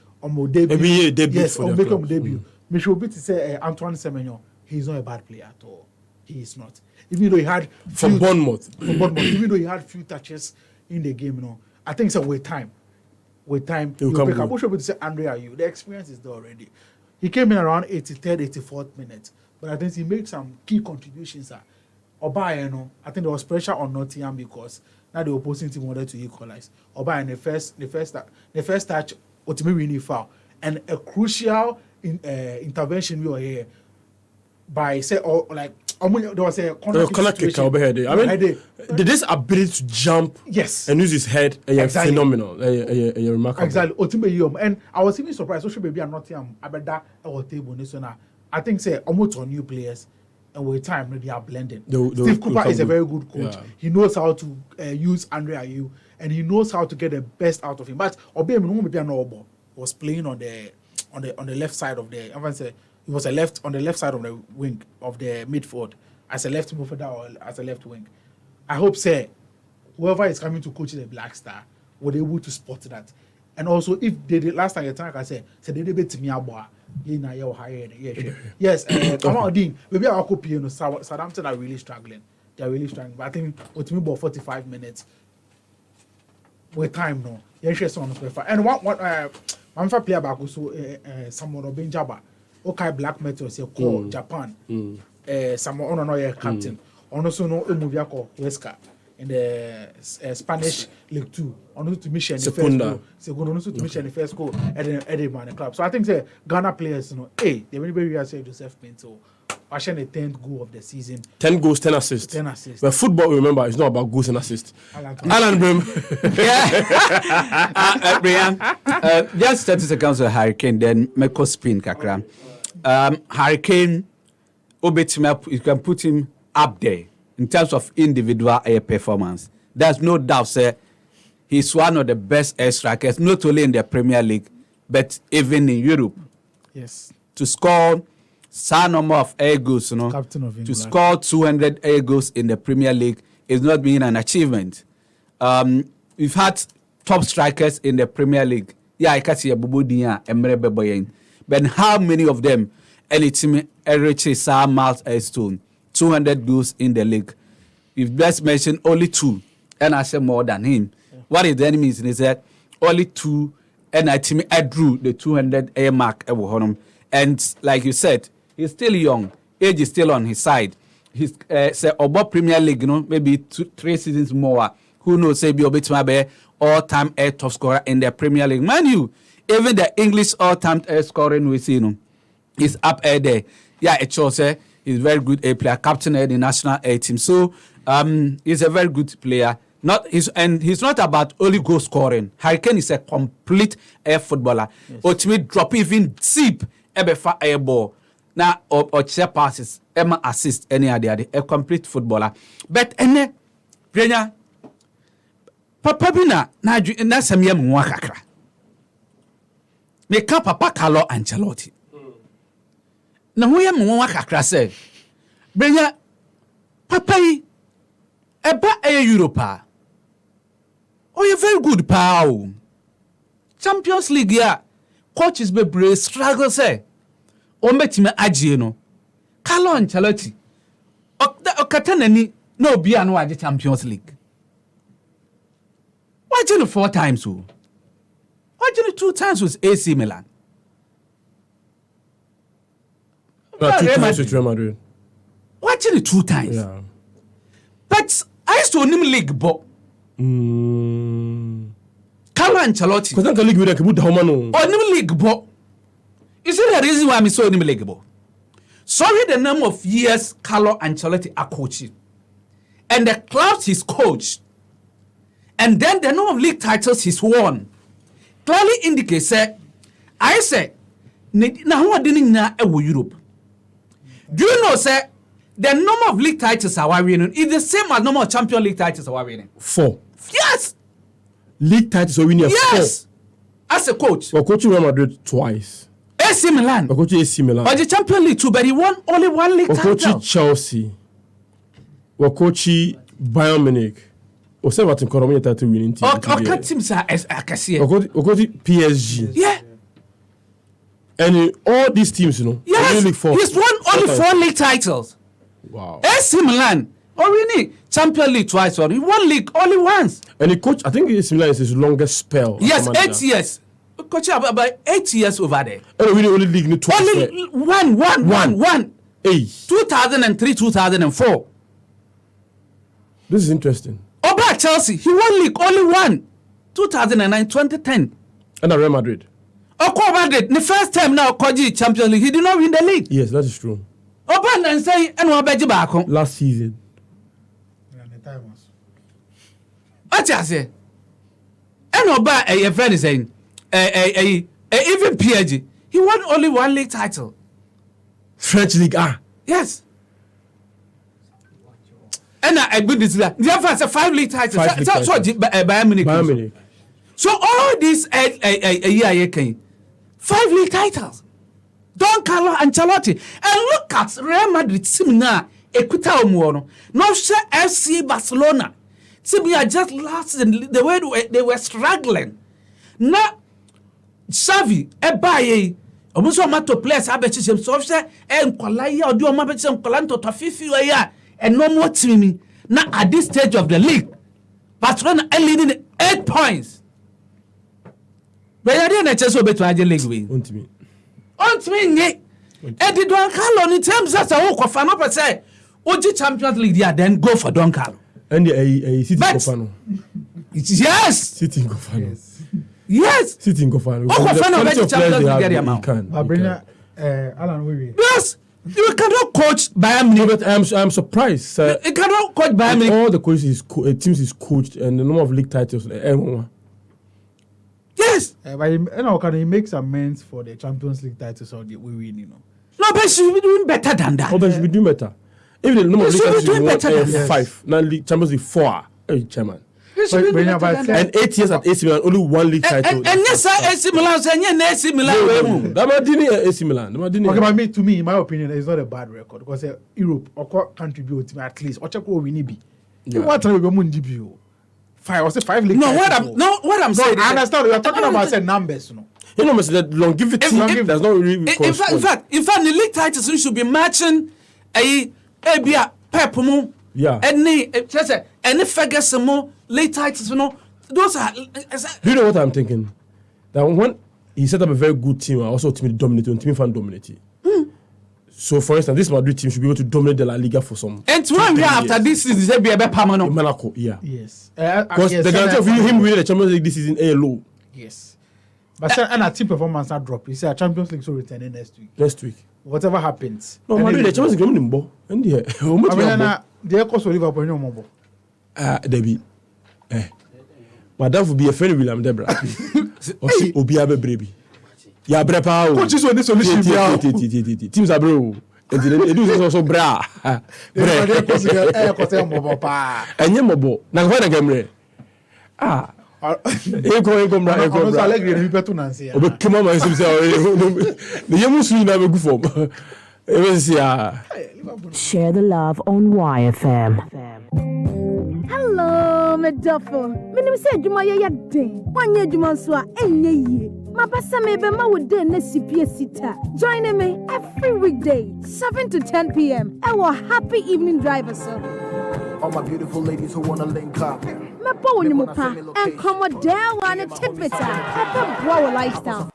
Me should be to say Antoine Semenyo, he's not a bad player at all. He is not. Even though he had from Bournemouth, even though he had few touches in the game, I think so with time, he'll pick up. What should be to say Andre Ayew? The experience is there already. He came in around 83rd, 84th minute, but I think he made some key contributions. Oba, I think there was pressure on Nottingham because now the opposing team wanted to equalize. Oba in the first touch, ultimately winning foul, and a crucial intervention we were here by there was a corner kick over here. I mean, this ability to jump, and use his head, exactly. Phenomenal, remarkable. Exactly, ultimately, and I was even surprised. Social baby and Nottingham, Abeda our table. I think almost on new players, and with time they are blending. Steve Cooper is a very good coach. Yeah. He knows how to use Andre Ayew, and he knows how to get the best out of him. But Obey was playing on the left side of the. He was on the left side of the wing of the midfield as a left midfielder or as a left wing. I hope, whoever is coming to coach the Black Star will be able to spot that. And also, if they did last time, I said they did beat me aboa. Yes, come on, Dean. Maybe I'll copy. Southampton are really struggling. They are really struggling. But I think with me about 45 minutes with time now. And one player back also someone of Benjaba. Okay, Black Metal say call Japan. Someone on captain. Also no Emovia call Wesker in the Spanish League 2. On to mission the first goal. Second to mission the first goal at the Man club. So I think Ghana players, they will be real say Joseph Pinto. Watching the 10th goal of the season. 10 goals, 10 assists. 10 assists. But football, remember, is not about goals and assists. Alan Brim. Brian, just 30 seconds of Hurricane, then Meko spin kakra. Hurricane, you can put him up there in terms of individual performance. There's no doubt, sir. He's one of the best air strikers, not only in the Premier League, but even in Europe. Yes. To score some number of air goals, Captain of England. To score 200 air goals in the Premier League is not being an achievement. We've had top strikers in the Premier League. Yeah, I can see a Bubu Dia, Emre Beboyen. But how many of them, any team, Eric Sam Miles Stone, 200 goals in the league? You've just mentioned only 2, and I said more than him. Yeah. What is the enemy is that only 2, and I drew the 200 air mark. And like you said, he's still young. Age is still on his side. He's about Premier League, maybe 3 seasons more. Who knows? Say be all-time air top scorer in the Premier League. Mind you, even the English all-time air scoring we see, is up there. Yeah, it shows. He's very good air player, captain of the national air team. So he's a very good player. He's not about only goal scoring. Hurricane is a complete air footballer. Ultimate drop, even deep, air ball. Now or chair passes, Emma assist any other, a complete footballer. But Brenya, Papa Bina, na samia mwa kakra. Me ka Papa Carlo Ancelotti. Na huya mwa kakra say, Brenya, Papa yi Eba Europa. Oh, you're very good, pal. Champions League, yeah. Coaches be brave, struggle, say. Ombetime aji no. Carlo Ancelotti. Okatanani no be anu aji Champions League. Why did 4 times? Why did 2 times with AC Milan? 2 times with Real Madrid. Why did 2 times? Yeah. But I used to name league, but Carlo Ancelotti. Because the league with the Homano. Or name league, but you see the reason why I'm so name league, but sorry the number of years Carlo Ancelotti are coaching, and the clubs he's coached, and then the number of league titles he's won, clearly indicates that I say now what didn't na Europe. Do you know, sir? The number of league titles are winning is the same as number of Champions League titles are winning. 4. Yes. League titles are winning. Yes. 4. As a coach. We're coaching Real Madrid twice. AC Milan. We're coaching AC Milan. But the Champions League too, but he won only 1 league title. We're coaching Chelsea. We're coaching Bayern Munich. We're saying about the title winning team. Okay, teams are Akasia. We're coaching PSG. Yeah. And in all these teams, you know, yes, league 4. He's won only 4 league titles. Wow. AC Milan, already Champions League twice, or he won league only once. And the coach, I think AC Milan is his longest spell. Yes, 8 years. Coach about 8 years over there. And we only league twice. Only one. Hey. 2003, 2004. This is interesting. Over Chelsea, he won league only one. 2009, 2010. And at Real Madrid. Real Madrid, the first time now Koji Champions League, he did not win the league. Yes, that is true. Open and say, and what back home last season. What I say? And Oba, a friend is saying, even PSG, he won only 1 league title. French League A. Yes. And I good this that. The other 5 league titles. So Bayern Munich. So all these 5 league titles. Don Carlo Ancelotti. And look at Real Madrid team now. Equita Omuono. No share FC Barcelona. Team are just last the way they were struggling. Now Xavi Ebaye omuso mato players abechi sem so say enkola ya odi o mabechi enkola nto to fifi we ya and no more team. Now at this stage of the league Barcelona are leading 8 points. But you didn't just so beto aje league win. Ontimi nye. And the Don Carlo in terms as a whole for no per say Oji Champions League there then go for Don Carlo. And City Gofano. Yes. City Gofano. Yes. City Gofano. Gofano the Champions League there amount. Brenya Alan Wewe. Yes. You cannot coach Bayern Munich. But I'm surprised. You cannot coach Bayern Munich. All the coaches teams is coached and the number of league titles. Yes. But can he make amends for the Champions League titles or the we win, you know? No, but she will be doing better than that. Oh, but she will be doing better. Even the number of league titles doing better than 5. Now Champions League 4. Hey, chairman. And 8 years at AC Milan, only 1 league title. And yes, AC Milan, and AC Milan. AC Milan. Okay, but to me, in my opinion, it's not a bad record because Europe or contribute at least. Or check what we need. What time we go debut? 5 or say 5 league. No, what I'm saying. I understand. We are talking about say numbers, you know. You know, that longevity does not really. In fact, the league titles should be matching a Pep. Yeah. Any Ferguson league titles, you know. Those are. Do you know what I'm thinking? That when he set up a very good team, also team dominate and team fan dominate. So, for instance, this Madrid team should be able to dominate the La Liga for some. And 1 year after this season, they be a better permanent. Monaco, yeah. Yes. Because the guarantee of him winning the Champions League this season is low. Yes. But and our team performance are drop. You say our Champions League will return next week. Next week. Whatever happens. No, Madrid the Champions League is going to and the cost of Liverpool no more. Debbie. Madame will be a friend of William Debra. Obi Abebrebe. Ya brepa o. Coaches on this solution. Teams are bro. And they do also bra. Enye mobo. Na kwa na gamre. Eko bra. Obe kema ma sim say the yemu su na be gu form. Share the love on YFM. Hello, Medofo. Minim say adwuma ye den. Wanye adwuma so a enye yie. Mabasa me be ma wo den na sipie sita. Join me every weekday 7 to 10 p.m. Our happy evening driver sir. All my beautiful ladies who wanna link up. Me bo ni mo pa and come there one tidbit a boa lifestyle.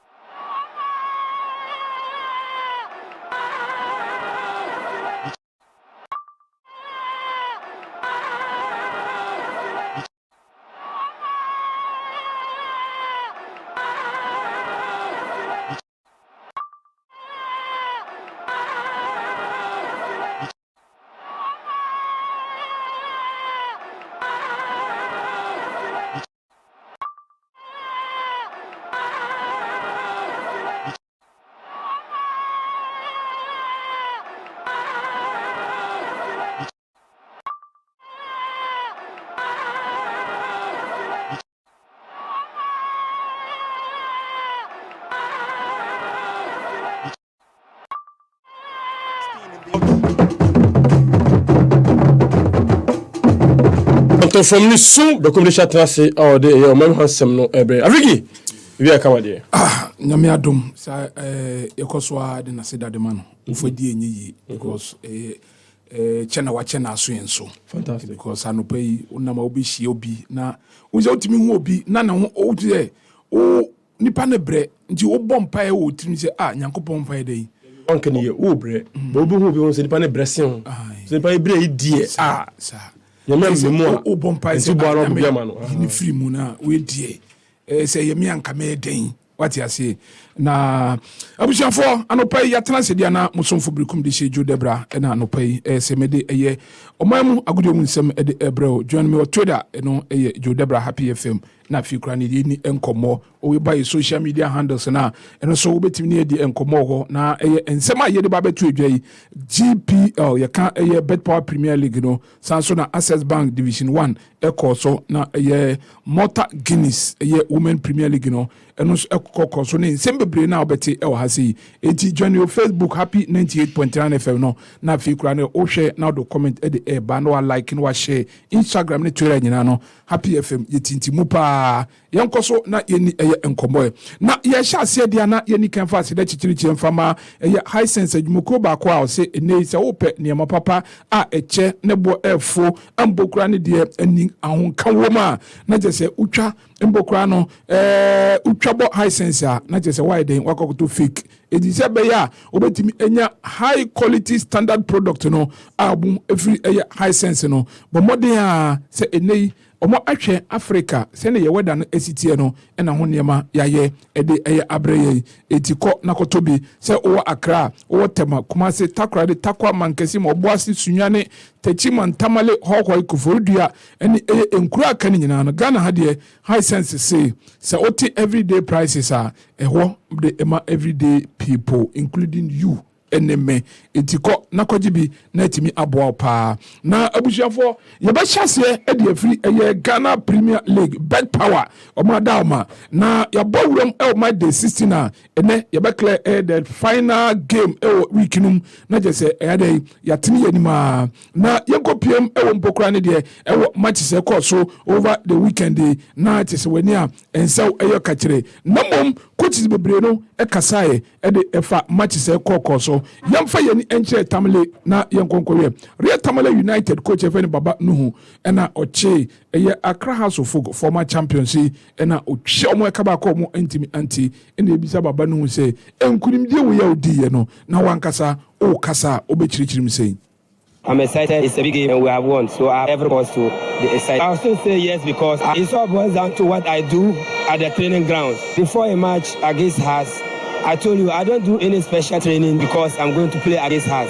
From the soon, the communication trust or the your man has some no every. Avigi, we are coming. Nyame adom sa ekoswa de na seda de man ufodi enyi because chena wa chena so enso Fantastic. because anopai unama obi hie obi na unja otimi hu obi na ho odie o nipa ne bre nti wo bompa e wo timi se nyankopon mpa e dai On can ye ubre, but who be on the pan bression. The pan bre die sa You remember more o bompa e se boaro bia mano. ni free mu na we die se ye me anka me den what you say na abusiafo anopai ya transe dia na musomfo brikum de sheju debra na anopai se mede eye omamu agudie mu nsem de ebreo join me on Twitter no eye jo debra happy fm na fi kura ni enkomo o we buy social media handles na eno so obetimi ni edi enkomo ho na eye ensem a ye de ba betu edwai GPL ye kan eye Bet Power Premier League no sanso na Access Bank Division 1 ekoso na eye Mota Guinness eye Women Premier League no eno so ekokoso ne ensem bebre na obeti e wo ha sei eti join your Facebook happy 98.9 FM no na fi kura ne o share na do comment e de ba no like no share Instagram ne Twitter nyina no happy FM yetinti mu pa yankoso na yeni eye enkomo na ye sha ase dia na yeni kan fa ase da chichirichi mfama eye high sense adwumoko ba ko a o se ene se wo pe niam papa a eche ne bo efo ambokura ne de ani ahonka woma na je se utwa mbokura no utwa bo high sense a na je se why den wakokoto fake edi se be ya obetimi enya high quality standard product no abum every high sense no bo modern a se ene omo ahwe Africa se ne ye weda no esitie no na ho niema yaye ede abreye etiko nakotobi se o Accra o Tema Kumasi Takra de Takwa Mankesi mo boase sunwane Techima Ntamale hokwa ikufurudua ene enkura aka ni nyina no Ghana ha de high sense say oti everyday prices are eho de ema everyday people including you eneme etiko nakojibi na etimi aboa pa na abusiafo ye ba hyase e de afiri eye Ghana Premier League Bet Power omadama na ya bowuram e my day 16 a ene ye ba clear the final game e weekinum na je se e dey ya tini yanima na yenkopiem e mpokura ne de e match se course so over the weekend na it is when ya ensaw e kachire na mom coaches bebre no e kasae e de efa match se course so yamfa yeni enche Tamale na yenkonkowe Real Tamale United coach Efeni Baba Nuhu ena oche eye Accra House of Folk former champions ena oche omo ekaba ko omo antimi anti ena ebisa Baba Nuhu se enkunimdie wo ya odi ye no na wankasa o kasa obechirichirim sei. I'm excited. It's a big game and we have won. So I have every cause to be excited. I'll still say yes because it all boils down to what I do at the training grounds. Before a match against Haas, I told you I don't do any special training because I'm going to play against Haas.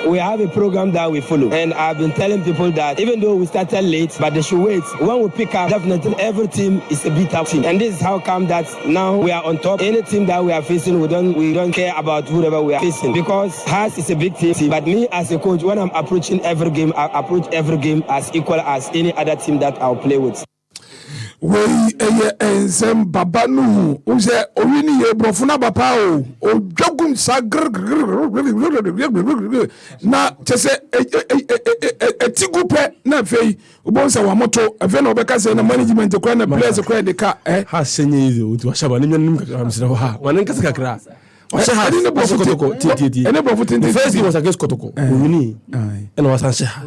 We have a program that we follow. And I've been telling people that even though we started late, but they should wait. When we pick up, definitely every team is a beat-up team. And this is how come that now we are on top. Any team that we are facing, we don't care about whoever we are facing. Because Haas is a big team. But me as a coach, when I'm approaching every game, I approach every game as equal as any other team that I'll play with. We ensem Baba Nuhu uze owini ye brofuna bapa o jogum sagr na chese yɛti gu pɛ na afei wobɛhu sɛ wamoto afei na wɔbɛka sɛ na management kora na players kora de ka ha sɛnyɛ yi de wotu wahyɛ ba ne nwanom kakra mesrɛ hɔ ha wane nkasa kakra wahyɛ ha ɛne wahyɛ kɔtɔkɔ tietietie ɛne bɔfo tente the first game was against kɔtɔkɔ owini ɛna wasan hyɛ ha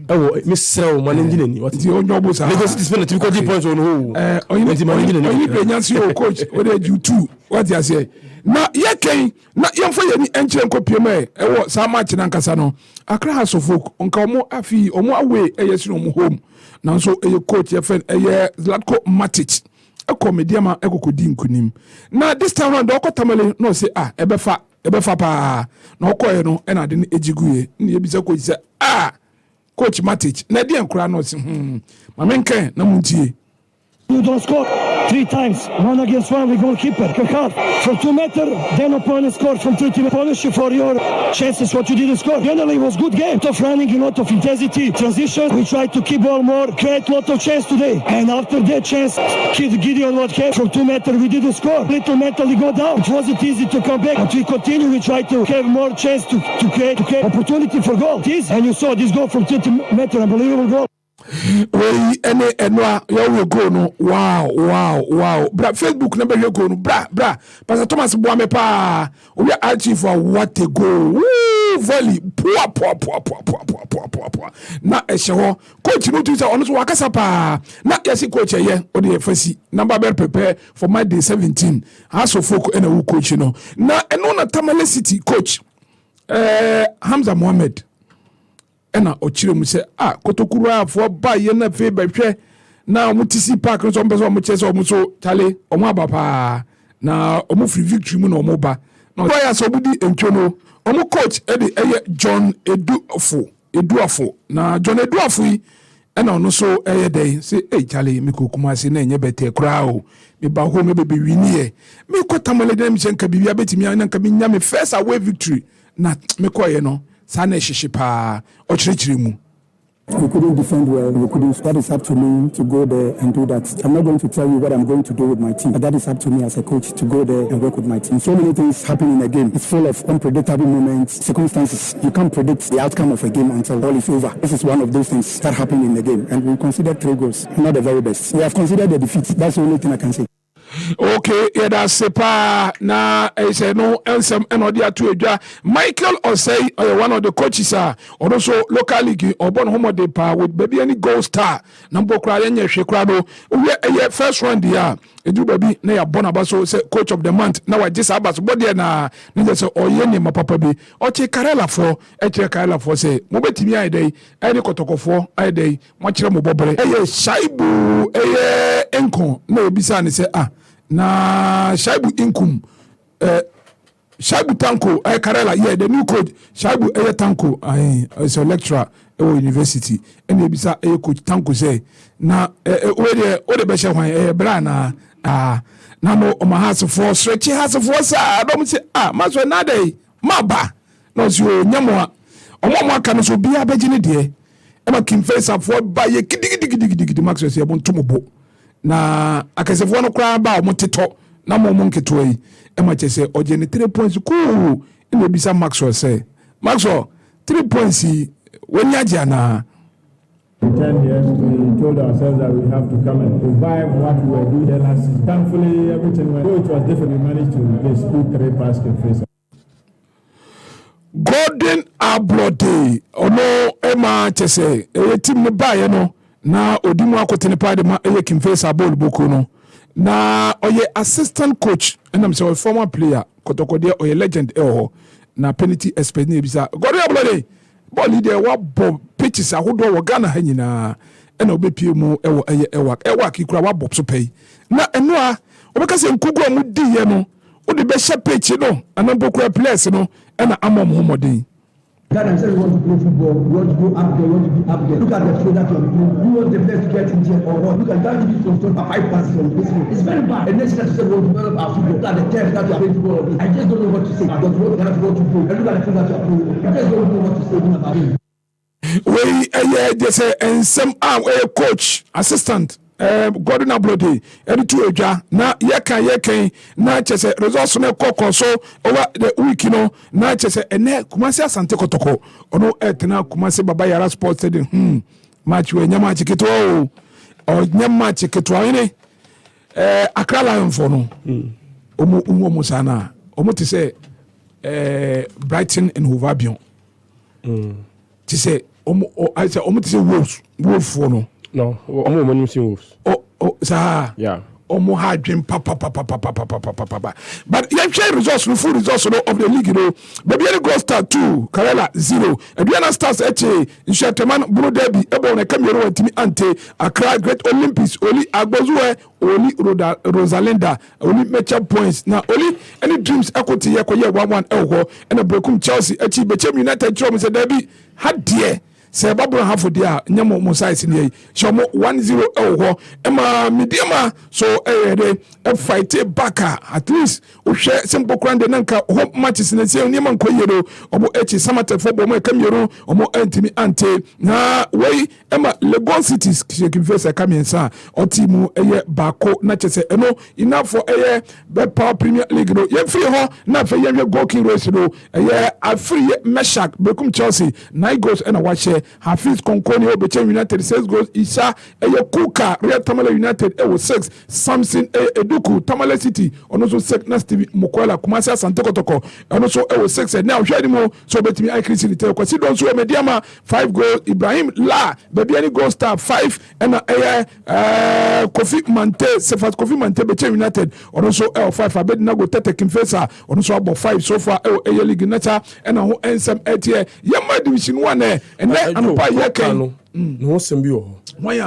ɛwɔ mesrɛ wo mane ngye n'ani nti ɔnyɛ ɔbo saa Lagos City spend the typical 3 points on who ɔyini Brenya si o coach wode aju 2 what you say na yɛkɛn na yɛmfa yɛni ɛnkyerɛ nkɔpie ma ɛwɔ saa match na nkasa no Accra House of Folk nka ɔmo afi ɔmo away ɛyɛ sino ɔmo home nanso ɛyɛ coach yɛfɛn ɛyɛ Zlatko Matic ɛkɔ mediama ɛkɔkɔdi nkunim na this time round ɔkɔ Tamale na ɔsɛ ɛbɛfa paa na ɔkɔɛ no ɛna ade no ɛgyiguye na yɛbisa coach sɛ Coach Matic na ɛdeɛ nkora no ɔsɛ mamenkɛn na montie. You don't score 3 times, 1 against 1 with goalkeeper. Kakar from 2 meters, then opponent scored from 30. Punish you for your chances what you didn't score. Generally, it was good game. Tough running, a lot of intensity, transition. We tried to keep ball more, create a lot of chance today. And after that chance, Kid Gideon what came from 2 meters, we didn't score. Little mentally go down. It wasn't easy to come back. But we continue. We try to have more chance to create opportunity for goal. This and you saw this goal from 30 meters, unbelievable goal. Wey ene enwa yawo go no wow bra Facebook na be go no bra Pastor Thomas Boame pa we archive for what a go woo volley poa na ehye coach no tu say ono so wakasa pa na yesi coach ye o de fasi number be prepare for my day 17 House of Folk ena wo coach no na eno na Tamale City coach Hamza Mohammed ɛna ɔkyerɛ mu sɛ kotokuru afo ba ye na fe bɛhwɛ na ɔmo tisi park no so ɔmo pɛ sɛ ɔmo kyɛ sɛ ɔmo so tale ɔmo aba paa na ɔmo free victory mu na ɔmo ba na ɔyɛ sɛ ɔmo di ntwo no ɔmo coach ɛde ɛyɛ John Eduafo na John Eduafo yi ɛna ɔno so ɛyɛ dɛ sɛ tale me kokuma ase na ɛnyɛ bɛtɛ koraa o me ba ho me bebe winiɛ me kɔ Tamale de me hyɛ nka bibia betimi na nka me nya me first away victory na me kɔ yɛ no Sane Shishipa or Chirimu. We couldn't defend well. We couldn't. That is up to me to go there and do that. I'm not going to tell you what I'm going to do with my team, but that is up to me as a coach to go there and work with my team. So many things happen in a game. It's full of unpredictable moments, circumstances. You can't predict the outcome of a game until all is over. This is one of those things that happen in the game, and we considered 3 goals. Not the very best. We have considered the defeat. That's the only thing I can say. Okay, yada sepa na say no ensem enodi atu edwa Michael Osei one of the coaches also local league obon homo de pa with baby any goal star number kra yenye hwekra no we first round dia edu baby na ya bona baso say coach of the month na wa jisa abaso body na say oye ni mapapa bi o che Karela for say mo betimi ayedai ayde kotokofo ayedai mo kire mo bobere Shaibu enko na obisa ni say na Shaibu Inkum Shaibu Tanko Karela the new coach Shaibu Tanko is a lecturer at university and they bisa coach Tanko say na where the best one brana na no o house for stretch house for sa don't say maso na dey maba no so nyamwa omo aka no so bia begine de e ma kimfesa for ba ye gidigidi max so ye bon tomobo na akasefo no kra ba o teto na mo nketo yi e ma chese oje ne 3 points cool e no bisa Maxwell say Maxwell 3 points when yaja na 10 years we told ourselves that we have to come and revive what we were doing last season. Thankfully everything went though it was different. We managed to dispute 3 passes in face. Golden Ablode ono ema chese team ne baye no na odimu akotene pa de ma Kimfesa ball boko no na oye assistant coach and I'm say former player kotokode oye legend na penalty expert ni bisa Golden Ablode ball leader wa bob pitches ahodo wo Ghana ha nyina na obepie mu ewa kikura wa bob so pay na eno a obeka se nkugu mu di ye no odi be hye pitch no anambokura players no na amom homodin. Ghana said we want to play football, we want to go up there, we want to be up there. Look at the flow that you are playing. You want the players to get in here or what? Look at that give you from 5 passes from this way. It's very bad. And next time you say we want to develop our football. Look at the terms that you are playing football of this. I just don't know what to say. Because what Ghana football to play. And look at the things that you are playing. I just don't know what to say about it. We just say and some coach assistant Gordon Ablode and two eja na yeka na chese resource na kokon so over the week na chese ene Kumasi Asante Kotoko ono etena Kumasi Baba Yara Sports Stadium match we nya match keto o nya match keto ene Accra Lion for no omo sana omo ti say Brighton and Hove Albion ti say omo ti say Wolves for no omo mo nim Wolves yeah omo ha dream papa but you share results full results of the league baby any goal start 2 Karela 0 Adriana Stars Nshateman Bruno Derby ebo na Cameroon timi ante Accra Great Olympics Oli Agbozuwe Oli Rosalinda Oli match points na Oli any dreams equity ye 1-1 elho and a Brekum Chelsea Bechem United Trom say Derby had dear say babura half dia nyamo mo size ni shomo 1-0 elho ema mediama so fight back at least o hwe simple crande nanka home matches na say nyama nkoyero obo samate football mo Cameroon omo antimi ante na wey ema Legon Cities kifesa kamiensa o team bako na chese eno enough for Power Premier League no ye free ho na fe ye goal king race no free Meshak Brekum Chelsea 9 goals and a watch Hafiz Konkoni Bechem United 6 goals Isha Kuka Real Tamale United 6 Samson Eduku Tamale City also 6 na Steve Mukwala Kumasi Asante Kotoko also 6 now hwadi mo so betimi I Chris Little kwasi don so mediama 5 goals Ibrahim La baby any goal star 5 and Kofi Mante Sefat Kofi Mante Bechem United also 5 abed na go tete Kimfesa also about 5 so far league nacha and ho ensem etie yama division 1 and anopa yeke no sembi o why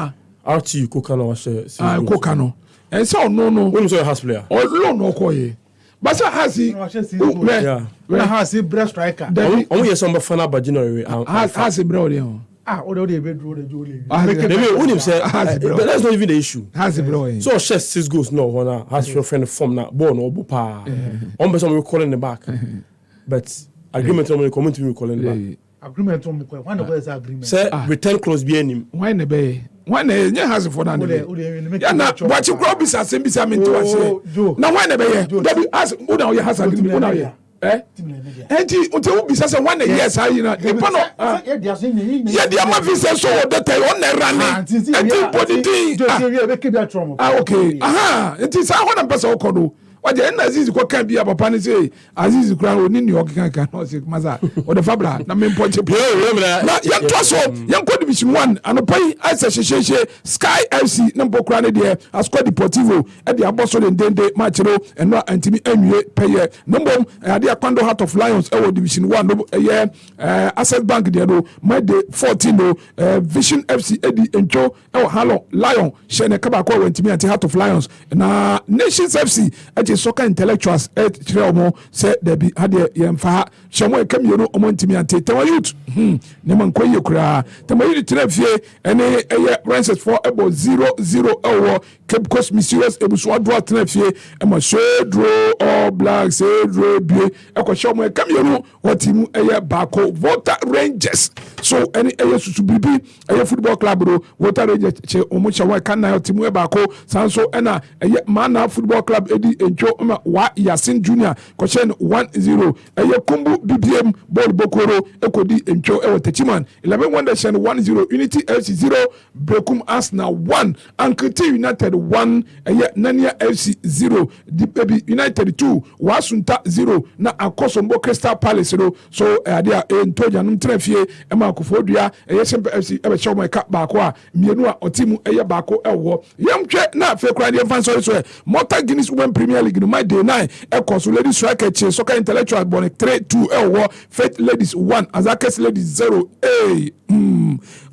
RT Kokano was Kokano and so no when so has player oh no koye but has he has he breast striker on yes on Bafana January has he bro there already bedroom the Julie but that's not even the issue has he bro so chest 6 goals no one has your friend form na ball no bopa on person we calling the back but agreement on the community we calling back agreement on when the agreement say return close be any why ne be when nye has for na ya na what you grow bisa sembisa me to say na why ne be here as una you has agreement una here enti unte wo bisa say when yes ayi na e pa no ya dia ma visa so the time on na run enti body thing okay enti sa ho na pesa okodo waje na Aziz ko kan bia papa ne say Aziz kura oni ni okan no say maza o de fabra na me ponche na ya to so ya ko division 1 anopai asa shesheshe Sky FC na mbokura ne de Asco Deportivo e de aboso de ndende match no eno antimi anwie peye no mbom ade Akwando Heart of Lions e wo division 1 no Access Bank de no my day 14 no Vision FC edi encho e wo Halo Lion shene kaba ko antimi anti Heart of Lions na Nations FC soccer intellectuals mo say there be had yemfa shamo ekamiyo no omontimi ante tema youth ne man koye kura tema youth trafie ene Rances for about 0-0 ewo Cape Coast Mysterious ebuso adro trafie e ma shedro all black shedro bie ekwo shamo ekamiyo no otimu bako Volta Rangers so ene susu bibi football club ro Volta Rangers che omo chawa kan na otimu bako sanso ena Mana Football Club edi encho wa Yasin Junior question 1-0 Kumbu BBM ball bokoro ekodi encho Techiman 11 Wondershine 1-0 Unity FC 0 Brekum Arsenal 1 Ankiti United 1 Nania FC 0 Baby United 2 Wasunta 0 na Akosombo Crystal Palace 0 so adia entoja num trafie ema akufodua Sempe FC ebe show my cap baako a mienu a otimu baako ewo yemtwe na fe kra de fan so Mota Guinness Women Premier League no my day 9 Ekos Ladies Striker che Soccer Intellectual Bonnet 3-2 ewo Faith Ladies 1 Azakes Ladies 0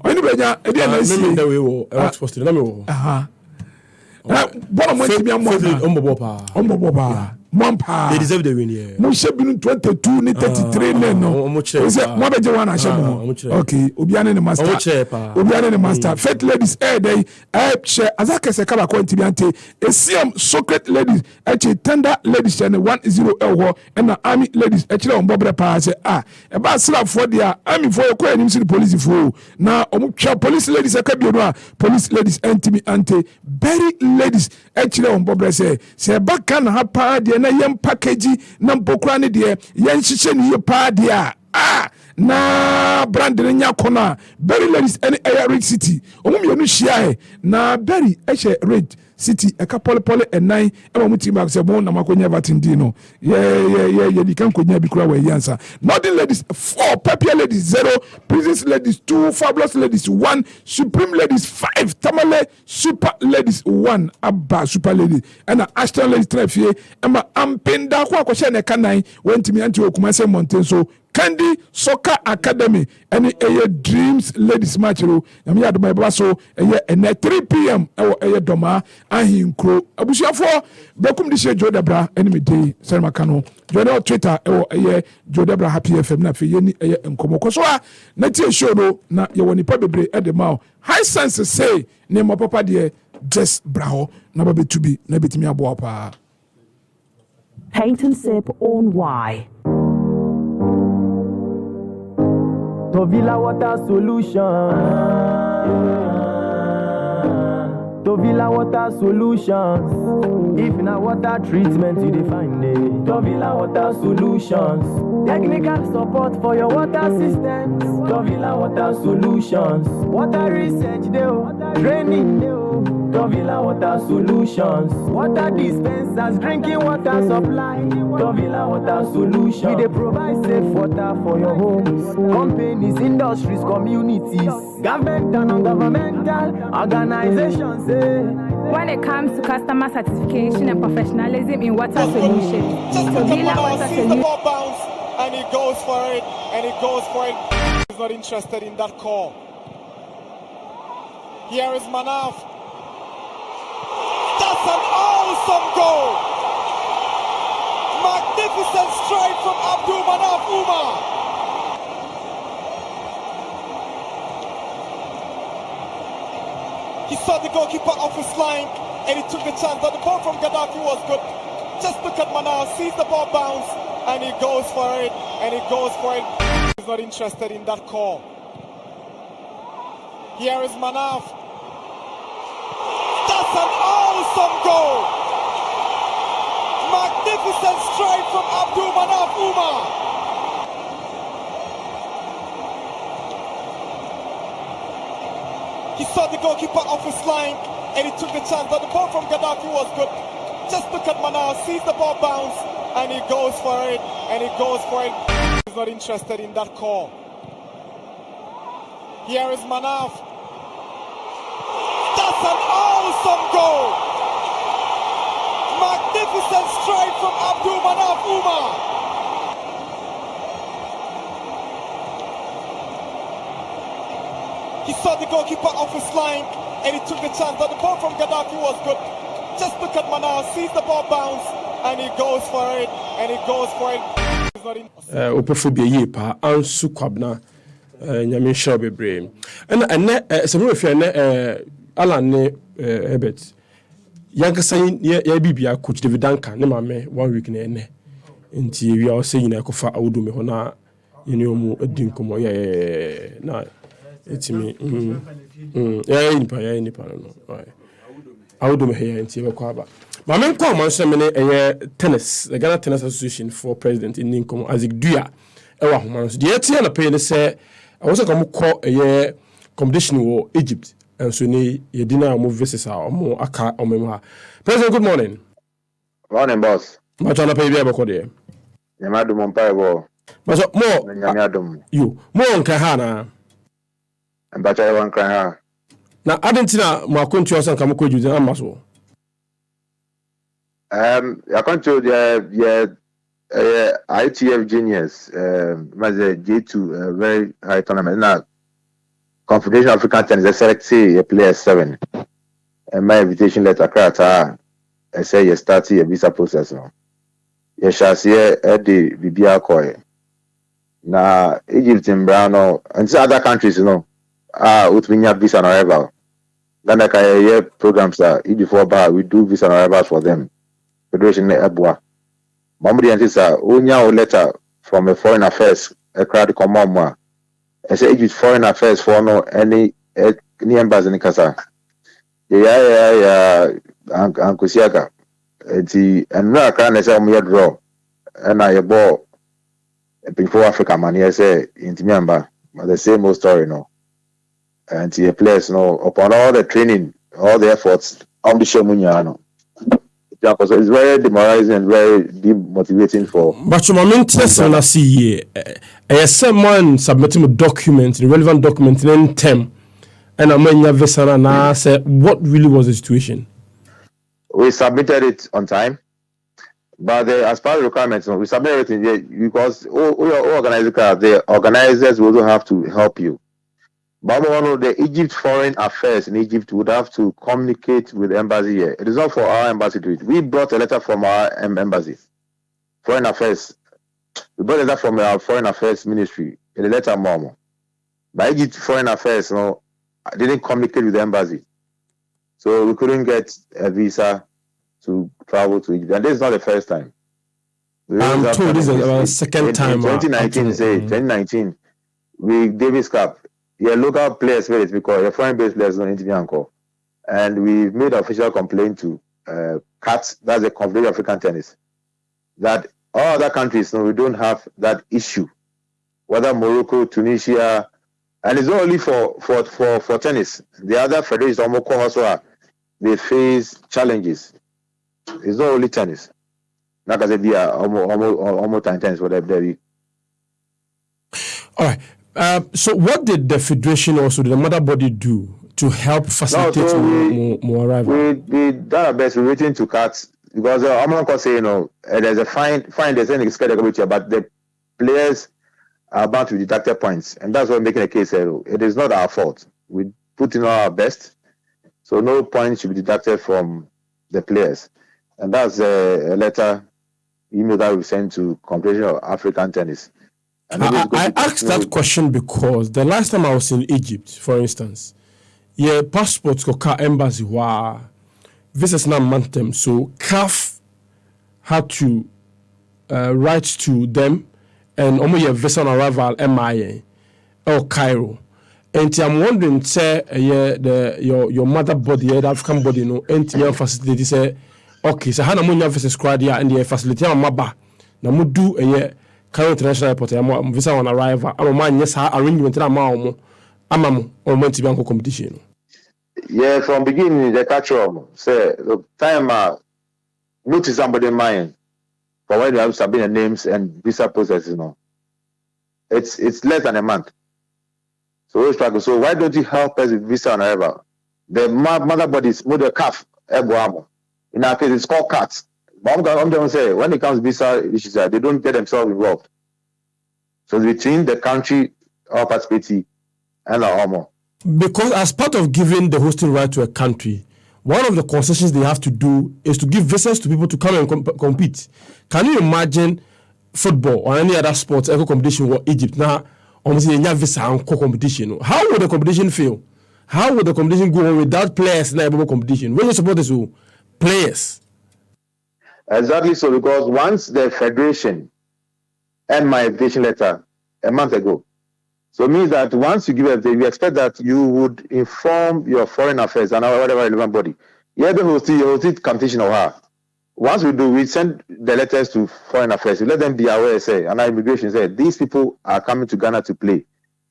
oni benya e dia na si the way wo exposed na me wo na bono mo timi ammo ombobo pa Mwampa. They deserve the win, yeah. Moshe binu 22 ni 33 no. Mo beje wan ahye mo. Okay, obiane ne master. Obiane ne master. Faith ladies dey che azaka se kaba ko ntibiante. Esiam Socrates ladies che tender ladies ne 1-0 ho na army ladies kire on bobre pa se e ba slap for dia army for ko enim si police for na omu twa police ladies aka bi no a police ladies antimi ante very ladies kire on bobre se baka na ha pa dia na yem package na mpokura ne dia yen hihye ne ye pa dia na brand ne nya kona very ladies any air red city omu mienu hia na very red city eka pole enai ema muti ba se bon na makonya vatin no ye di kan konya bi kura we yansa northern ladies 4 Pepper ladies 0 princess ladies 2 fabulous ladies 1 supreme ladies 5 tamale super ladies 1 abba super lady and ashton ladies 3 fie ema ampenda kwa kwhye ne kanan wentimi anti okuma se mountain so Candy Soccer Academy and a Dreams Ladies Match ro na me adoma baba so eye 3 p.m. eye doma ahinkro abusuafo bekum di she Jodebra enemy day sermaka no join Twitter eye Jodebra Happy FM na fe yeni eye enkomo koso a na tie show no na ye woni pa bebre e de ma high sense say ne mo papa de just braho na babe to be na betimi abo pa Paint and sip on why Tovila Water Solution. Tovila Water Solutions. If na water treatment you define it. Tovila Water Solutions. Technical support for your water systems. Tovila Water Solutions. Water research deo. Training deo. Tovila Water Solutions. Water dispensers, drinking water supply. Tovila Water Solutions. We provide safe water for your homes, companies, industries, communities, government and non-governmental organizations. When it comes to customer satisfaction and professionalism in water solutions, Tovila Water Solutions. And he goes for it, and he goes for it. He's not interested in that call. Here is Manaf. That's an awesome goal. Magnificent strike from Abdul Manaf Umar. He saw the goalkeeper off his line and he took the chance, but the ball from Gaddafi was good. Just look at Manaf, sees the ball bounce and he goes for it, and he goes for it. He's not interested in that call. Here is Manaf. That's an awesome goal. Magnificent strike from Abdul Manaf Umar. He saw the goalkeeper off his line and he took the chance, but the ball from Gaddafi was good. Just look at Manaf, sees the ball bounce and he goes for it, and he goes for it. He's not interested in that call. Here is Manaf. That's an awesome goal. Magnificent strike from Abdul Manaf Umar. He saw the goalkeeper off his line and he took the chance, but the ball from Gaddafi was good. Just look at Manaf, sees the ball bounce and he goes for it, and he goes for it. Opefobia yi pa ansu kwabna nyame show bebre and some of you Alan ne Herbert yankasa ya bibia coach David Duncan ne mame 1 week na ene nti we are saying na kofa awudu me hona yene omu adin komo na etimi ya nipa no awudu me here nti be kwa ba Mamen kwa manso mene tennis, the Ghana Tennis Association for President in Ninkomo as Dua ewa homanso. The etia na pay ne say I was come call competition wo Egypt and so ne yedina mo visits are mo aka omemo ha. President, good morning. Morning, boss. Macho na pay be ko de. Nyamadu mo mpa ebo. Macho mo nyamadu. You mo nka ha na. Mbacha ewa nka ha. Na adentina mo akontu osan kam ko jude amaso. I control the ITF Genius, was a J2, very high tournament. Now, Confederation of African Tennis, select a player 7. And my invitation letter, I say you start your visa process now. yɛhyɛ ɛde biribiara kɔɛ na Egypt mbra no and other countries wotumi nya visa on arrival Ghana ka yɛ programs Egypt for bar we do visa on arrivals for them federation ɛboa mamudi antisa onya o letter from a foreign affairs a crowd come on mo I say Egypt foreign affairs for no any embassy in kasa ankusiaka enti enra akra na say omo draw na ye ball before Africa man here say intimi amba but the same old story no and the players upon all the training all the efforts on the show munya so it's very demoralizing and very demotivating for but your interest na see someone submitting a document the relevant document in term and amanya visa na say what really was the situation. We submitted it on time, but as part of the requirements, we submit everything because the organizers will also have to help you. But the Egypt Foreign Affairs in Egypt would have to communicate with the embassy here. It is not for our embassy to do it. We brought a letter from our embassy, Foreign Affairs. We brought a letter from our Foreign Affairs Ministry. In the letter, Momo. But Egypt Foreign Affairs, didn't communicate with the embassy. So we couldn't get a visa to travel to Egypt. And this is not the first time. I'm told this is the second time. In 2019, with Davis Cup, local players made it because the foreign-based players don't interview encore. And we made an official complaint to CAT, that's the Confederation of African Tennis, that all other countries, we don't have that issue. Whether Morocco, Tunisia, and it's not only for tennis. The other federations also they face challenges. It's not only tennis. Like I said, almost tennis, whatever. All right. So what did the federation also, the mother body do to help facilitate more arrival? We did our best. We're waiting to cut because I'm not going to say, there's a fine, there's any schedule, but the players are bound to be deducted points. And that's what we're making a case. It is not our fault. We put in our best. So no points should be deducted from the players. And that's a letter, email that we sent to Confederation of African Tennis. I asked that question because the last time I was in Egypt, for instance, passports go car embassy wa visas na mantem. So CAF had to write to them and almost your visa on arrival MIA or Cairo. And I'm wondering, say, your mother body, the African body, and facility say, okay, so how much visa squad here and the facility on Maba. Now, we do a Cairo International Airport, I'm visa on arrival. I'm a man, yes, arrangement, I'm or meant to be on competition. Yeah, from beginning, the catch-up, say, the time, notice somebody in mind for when you have submitted names and visa processes, it's less than a month. So we struggle. So why don't you help us with visa on arrival? The mother bodies, the CAF, in our case, it's called CAT. But I'm going to say, when it comes to visa issues, they don't get themselves involved. So between the country, our participating, and our armor. Because as part of giving the hosting right to a country, one of the concessions they have to do is to give visas to people to come and compete. Can you imagine football or any other sports, eco competition with Egypt now? Almost in visa and competition. How would the competition feel? How would the competition go on without players in the competition? When you support this, players. Exactly so, because once the federation and my invitation letter a month ago, so it means that once you give everything, we expect that you would inform your foreign affairs and whatever relevant body. You have the hosted competition or her. Once we do, we send the letters to foreign affairs. We let them be aware, say, and our immigration say, these people are coming to Ghana to play.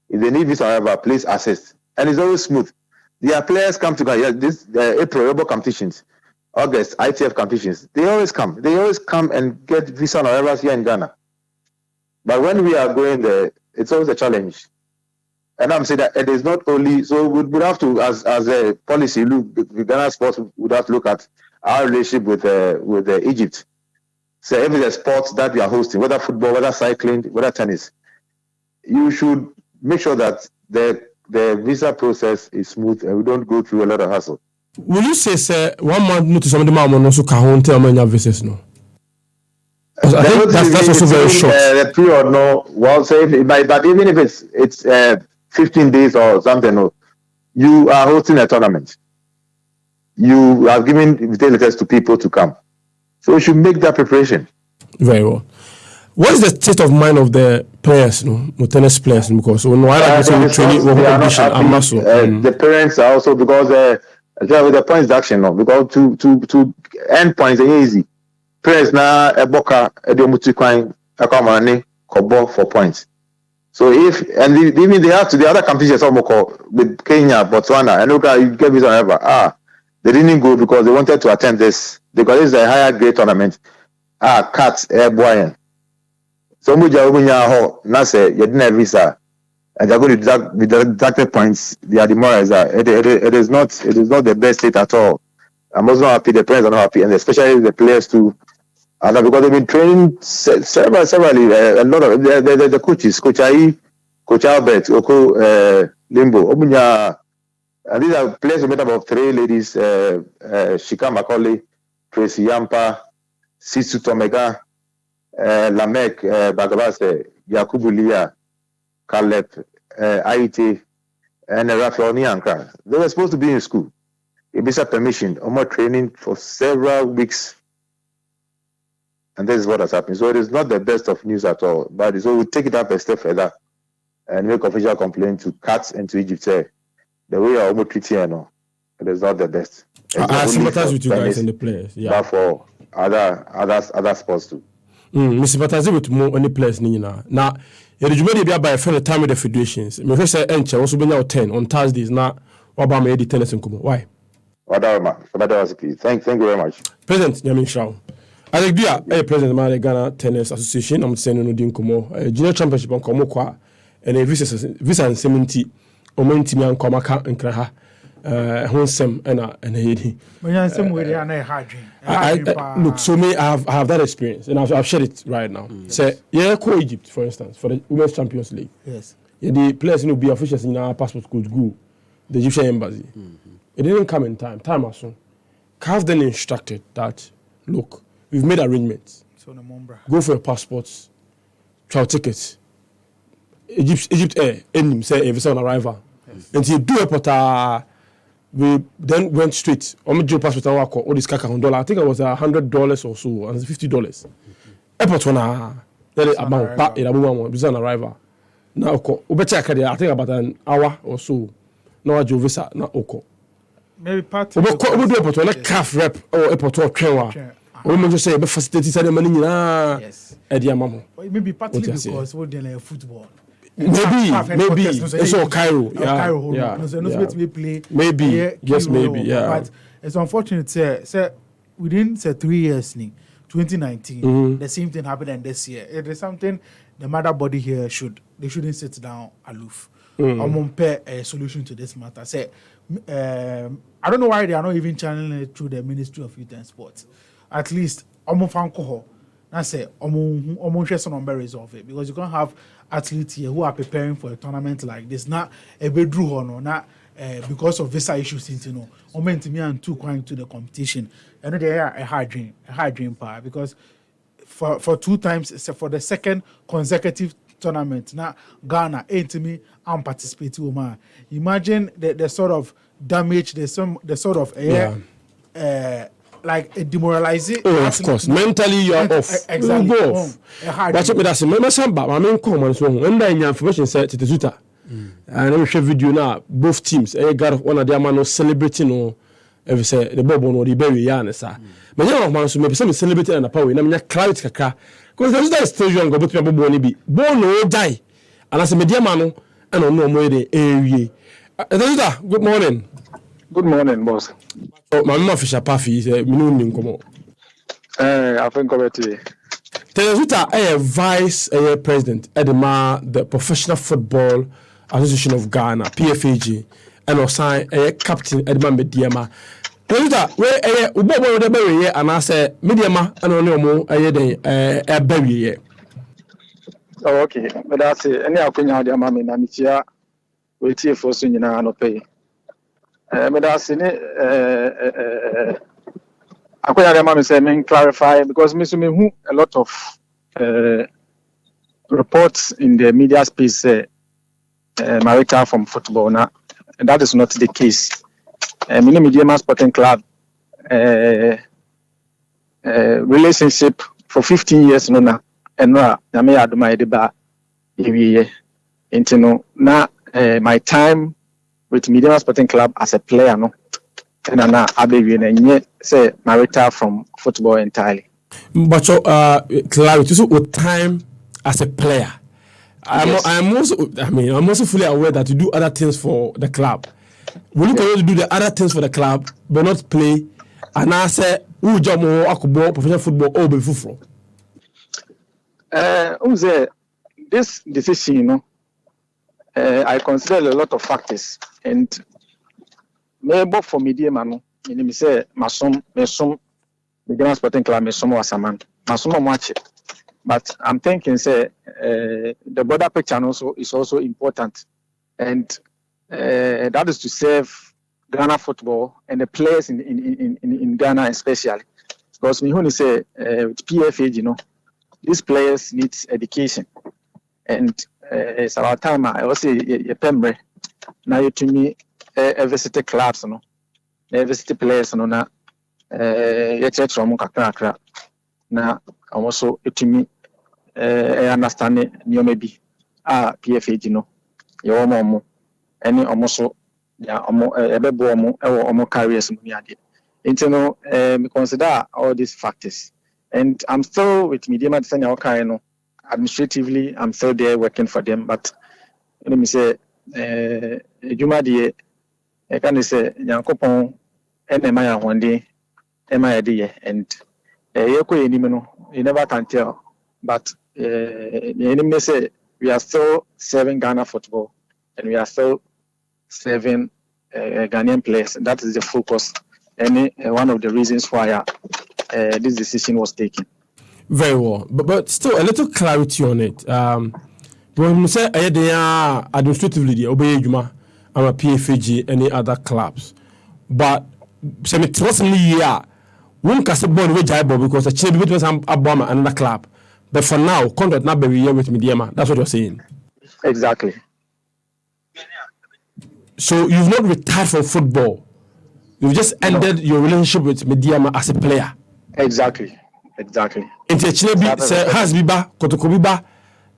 If they need visa, however, please assist. And it's always smooth. Their players come to Ghana. This April Robo competitions, August ITF competitions. They always come. They always come and get visa on arrivals here in Ghana. But when we are going there, it's always a challenge. And I'm saying that it is not only so we would have to, as a policy, look, the Ghana sports would have to look at our relationship with Egypt. So every the sports that we are hosting, whether football, whether cycling, whether tennis, you should make sure that the visa process is smooth and we don't go through a lot of hassle. Will you say, sir, 1 month notice somebody also can tell me visas no? I think that's also very short. The period, no. Well, say, but even if it's 15 days or something, no, you are hosting a tournament. You are giving invitations to people to come, so you should make that preparation. Very well. What is the state of mind of the players, tennis players? Because when training, the parents are also because with the points action, no, because to end points are easy. Parents now a boka a money kobo for points. So even they have to the other competitions with Kenya, Botswana, and look at you get this whatever. They didn't go because they wanted to attend this because it's a higher grade tournament. Cats airborne. So much now say you didn't have visa and they're going to deduct points. They are demoralized. It is not the best state at all. I'm also not happy. The parents are not happy, and especially the players too. And because they've been training severally, a lot of the coaches, Coach Ai, Coach Albert, Oko Limbo, Obunya, and these are players made up of 3 ladies: Shika Macaulay, Tracy Yampa, Sisu Tomega, Lamek Bagabase, Yakubu Lia, Caleb, Aite, and Rafael Niankra. They were supposed to be in school. It was a permission, more training for several weeks. And this is what has happened. So it is not the best of news at all. But so we take it up a step further and make official complaint to CAT and to Egypt. Say, the way you're almost treating it is not the best. I sympathize with you guys and the players. Yeah. But for other sports too. I sympathize with more any players now. Now, you may be by a friend time with the federations. My first entry also been out 10 on Thursdays. Now, what about me? Tennis and Kumo? Why? Thank you very much. President Yamin Shao. I think you are president of the Ghana Tennis Association. I'm saying no dinkumo. Junior championship on Komokwa and a visa and 70 or maintain and Komaka and Kraha. Honsem and Haiti. Look, so me, I have that experience and I've shared it right now. Say, Egypt, for instance, for the Women's Champions League. Yes. The players will be officials in our passport could go the Egyptian embassy. It didn't come in time. Time was soon. CAF then instructed that, look, we've made arrangements. Go for your passports, travel tickets. Egypt Air, say a visa on arrival. Until you do a porta, we then went straight. Your passport all this $100. I think it was $100 or so, and $50. Airport one, then about visa on arrival. Now, I think about an hour or so. Now I visa na oko. Maybe part of the CAF rep or airport or Kewa. We just say, but facilities are the money. Yes. Maybe partly because we're dealing with football. Maybe. It's all Cairo. Maybe. Yes, maybe. Yeah. But it's unfortunate. Say within 3 years, 2019, the same thing happened and this year. It is something the mother body here shouldn't sit down aloof. I'm on a solution to this matter. Say, I don't know why they are not even channeling it through the Ministry of Youth and Sports. At least, I say, resolve it because you can't have athletes here who are preparing for a tournament like this. Not a bedroom or not because of visa issues. Meant me and two going to the competition, and they are a hard dream power because for 2 times, for the second consecutive tournament now Ghana ain't me I'm participating man. Imagine the sort of damage the sort of like a demoralizing. Oh, of course, mentally you are off. Exactly. You go off. Watch it. That's remember some I mean come on so when the information said to the Zuta and we share video now both teams got one of their man celebrating or every say the bobo no the bury ya sir but you man so maybe some celebrating and power na clarity kakra because the Zuta is still young but people born be born no die and as a media man and no more the area Zuta good morning. Good morning, boss. Oh, my mama fisher Paffy is a minimum come I think already. Terezuta vice president at the Professional Football Association of Ghana, PFAG, and also captain at the Mediama. Terezuta, where Ubo the berry and I say Mediama and only more a berry. Oh, okay, but that's it. Any opinion, dear mammy, and it's here. Wait here for soon, no pay. But that's in it. Akoya de mama say me clarify because me so me who a lot of reports in the media space say Marita from football now, and that is not the case. Mini Media Sporting Club relationship for 15 years no na enra na me adoma de ba ewiye intino na my time with Media Sporting Club as a player no and na abewie na nye say Marita from football entirely. But clarity, so with time as a player, I'm also fully aware that you do other things for the club. Will you continue to do the other things for the club, but not play? And I say, who job more professional football or be football? This decision, you know, I consider a lot of factors, and maybe for media man, me say Media Sporting Club, was a man, watch it. But I'm thinking, say, the border picture also is also important, and that is to serve Ghana football and the players in Ghana especially. Because me only say with PFA, you know, these players need education, and it's about time. I also say Pembre now you to me visit clubs, you know, visit players, you know, na church from kakra na also to me understand you maybe PFA, you know, your mom any almost yeah almost careers me consider all these factors, and I'm still with Media Sporting administratively. I'm still there working for them, but let me say Juma die I can say Yankopon NMI one day MI and you never can tell, but the enemy say we are still serving Ghana football and we are still serving Ghanaian players. That is the focus and one of the reasons why this decision was taken. Very well, but still a little clarity on it. When we say they are administratively obey Juma, I'm a PFG, any other clubs, but some trustly one can say born with Jaibo because the change between some Obama and another club. But for now, contract not be here with Media. That's what you're saying. Exactly. So you've not retired from football. You've just ended your relationship with Media as a player. Exactly. Into Chilebi say has biba kotokobiba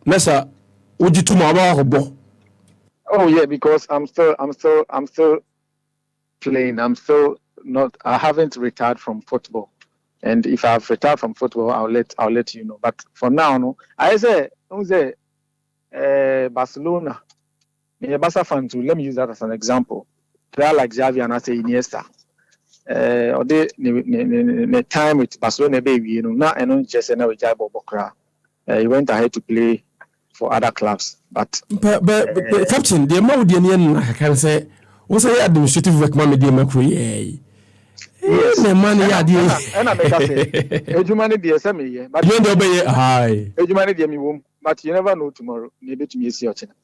nessa ujituma abaho. Oh yeah, because I'm still playing. I'm still not. I haven't retired from football, and if I've retired from football, I'll let you know. But for now, no. I say Barcelona. Me Barca fan too. Let me use that as an example. Player like Xavi and I say Iniesta. Or the time with Barcelona, baby, you know, not and not just with Jaibo Bokra. He went ahead to play for other clubs, but Captain, the amount I can say was I administrative work, Mammy dear Macroy. Yes, the money I did. And I make us say, Ejumani dear Sammy, but you don't obey high. Ejumani dear me womb, but you never know tomorrow. Maybe to me, see your channel.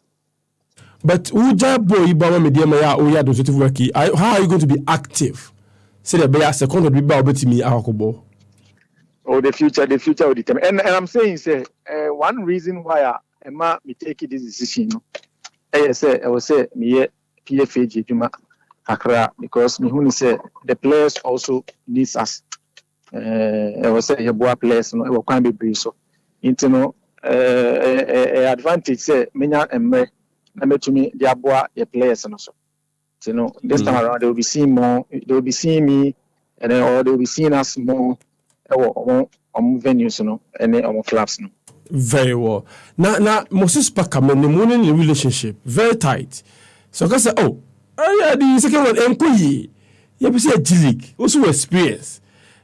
But Uja boy, Bama Media Maya, or administrative work, how are you going to be active? Say the bear second would be bow to me, Akobo. Oh, the future will determine. And I'm saying, say, one reason why I be taking this decision, I will say, me PFA Juma Accra, because me who say the players also needs us. I will say, your boy players, no, it can't be brief. So, into advantage, say, many and me to me, the boy, the players, and also. You know, this time around, they will be seeing more. They will be seeing me, and then or they will be seeing us more on venues, you know, and on clubs, you know. Very well. Now, Moses Pakam and the morning in relationship very tight. So I can say, oh, yeah, the second one, Mkoyi, you have a G League, also experience.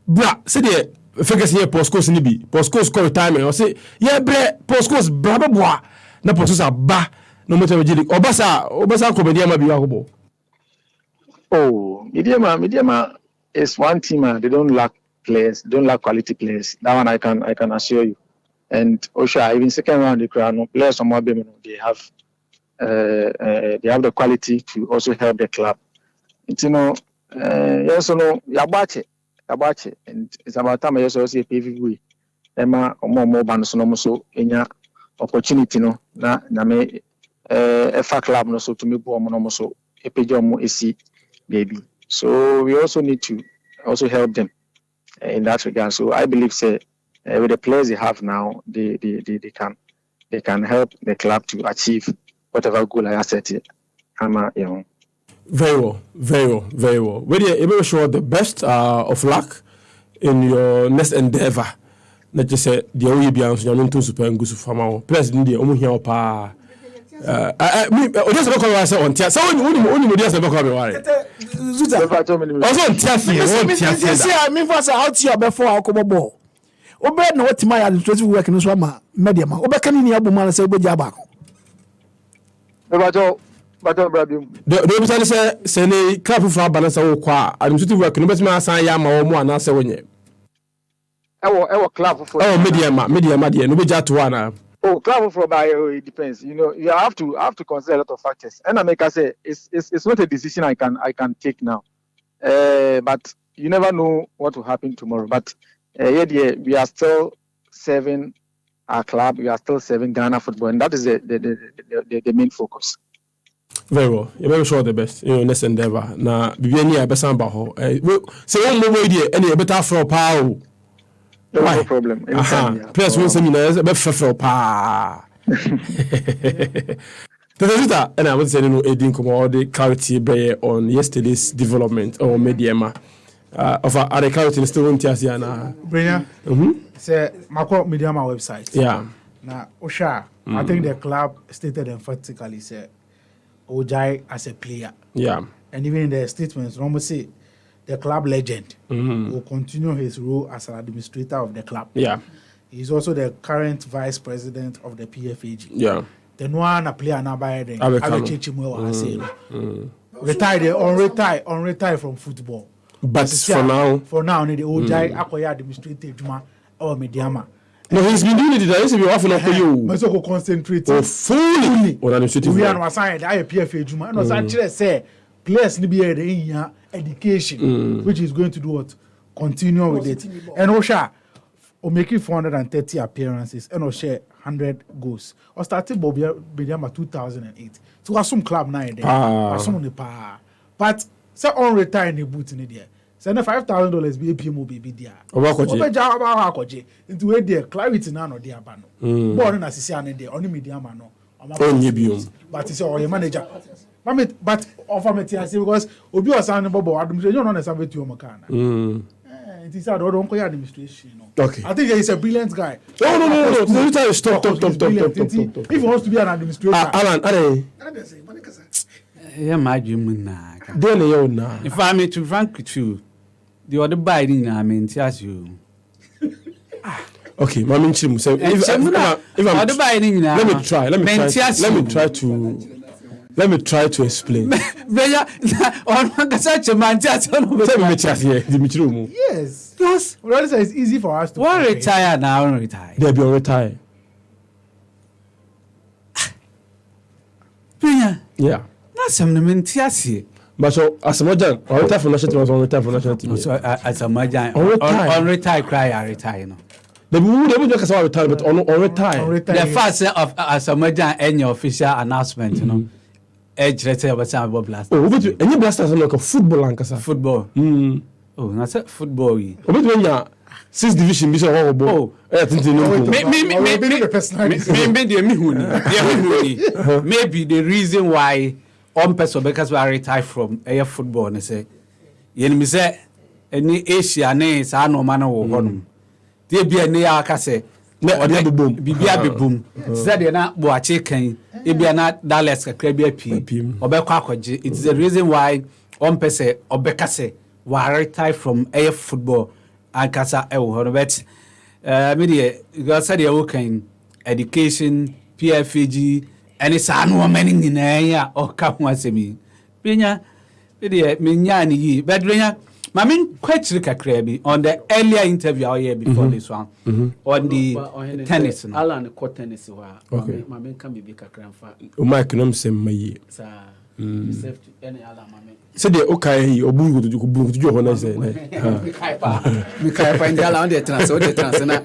Bra, say the figures here, postcodes nibi, postcodes call retirement, or say, yeah, bre, postcodes, blah blah blah. Na postcodes are ba, no matter what G League. Obasa, comedy, ma be wahabo. Oh, Media is one team. They don't lack players. They don't lack quality players. That one I can assure you. And Osha, even second round the crowd, no players from Mabem, they have the quality to also help the club. It's yes or no, Yabache. Abache, and it's about time I also see a PVV. Emma or more bands no so enya opportunity no na me FA club no so to me bo no so e pejo mo esi baby. So we also need to also help them in that regard. So I believe say with the players they have now, they can help the club to achieve whatever goal I set it. Very well. Well, you sure the best of luck in your next endeavor. Let's just say the only Bians, you're not too super and good for my president. The only here, pa. Just look at on Tia. So only just look at me. Also, Tia, I mean, what's out here before I come aboard? Obe na what my administrative work in Swama, Medium. Obe can in Yabuman say, Bojabak. But the say club for balance or qua administrative work, no better my son Yama or more, and I say when you. Our club for media, no be just one. Oh, club for bio, it depends. You know, you have to consider a lot of factors. And I make I say it's not a decision I can take now. But you never know what will happen tomorrow. But we are still serving our club. We are still serving Ghana football, and that is the main focus. Very well. You're very sure the best. You know, next endeavor. Now, Bibiani, I bet some baho. Say one more idea. Any better for power. No problem. Plus, one seminar, better for power. And I would say, Edin come the clarity on yesterday's development or Mediama. Of our clarity still on Tiasiana. Brenya. Say, Marco Mediama website. Yeah. Now, Osha, I think the club stated emphatically, say, Ojai as a player. Yeah. And even in the statements, Romo say the club legend will continue his role as an administrator of the club. Yeah. He's also the current vice president of the PFAG. Yeah. The one player now by the retire unretire from football. But for now, the Ojai Akoya administrator Juma or Mediama. No, he's been doing it. He's been often up for you. But so concentrate. Fully on administrative. We are assigned IPFA Juma. And actually say players need to be in education, which is going to do what? Continue with it. And Osha, or making 430 appearances and share 100 goals. Or started Bobby Bediama 2008. So some club now there. But say on retire in the boot in there. Send $5,000 be a PMO baby there. Into a dear clarity none or dear bano. Born in a Sician day, only media mano. But it's all your manager. But offer me because Obi was on the bubble administration on a Sabbath to Makana. It is our own administration. Okay. I think he's a brilliant guy. No. Stop. If he wants to be an administrator. Alan, yeah, my human now. If I may to frank with you, the other biding, I mean, as you. Okay, my Chim. So if I'm biding now, let me try to explain. Yes. Well, it's easy for us to retire now. Retire. They'll be retire. Yeah. That's something to But so as a Majan, or retire for national team, or retire for national team. So as a Majan, on retire, cry, I retire. The would just retire, but on retire. The first of as a Majan, any official announcement, you know. Edge, let's say about some blast. Oh, but any blasters are like a football and football. Oh, that's a football. But when you're 6th division, Bishop Ball. Maybe the reason why on person because we are retired from air football and say, you say, any Asia names are no man or one. There be a near case. Bibia boom. Said you're not watching. If you're not Dallas, Crabia P. Or Bekwakoji. It's the reason why on person or Bekase were retired from air football. And Casa Honobet media, you said you're working education, PFG, and it's annual meaning in a or come once a me. Brenya, Minyani, but Brenya, my main question on the earlier interview here before this one on the tennis. Alan, court tennis, my main can be big a grandfather. My economics, my Joseph any other mame. Say the okay obu to jo ho na say. Me kai pa ndiala on the transfer na.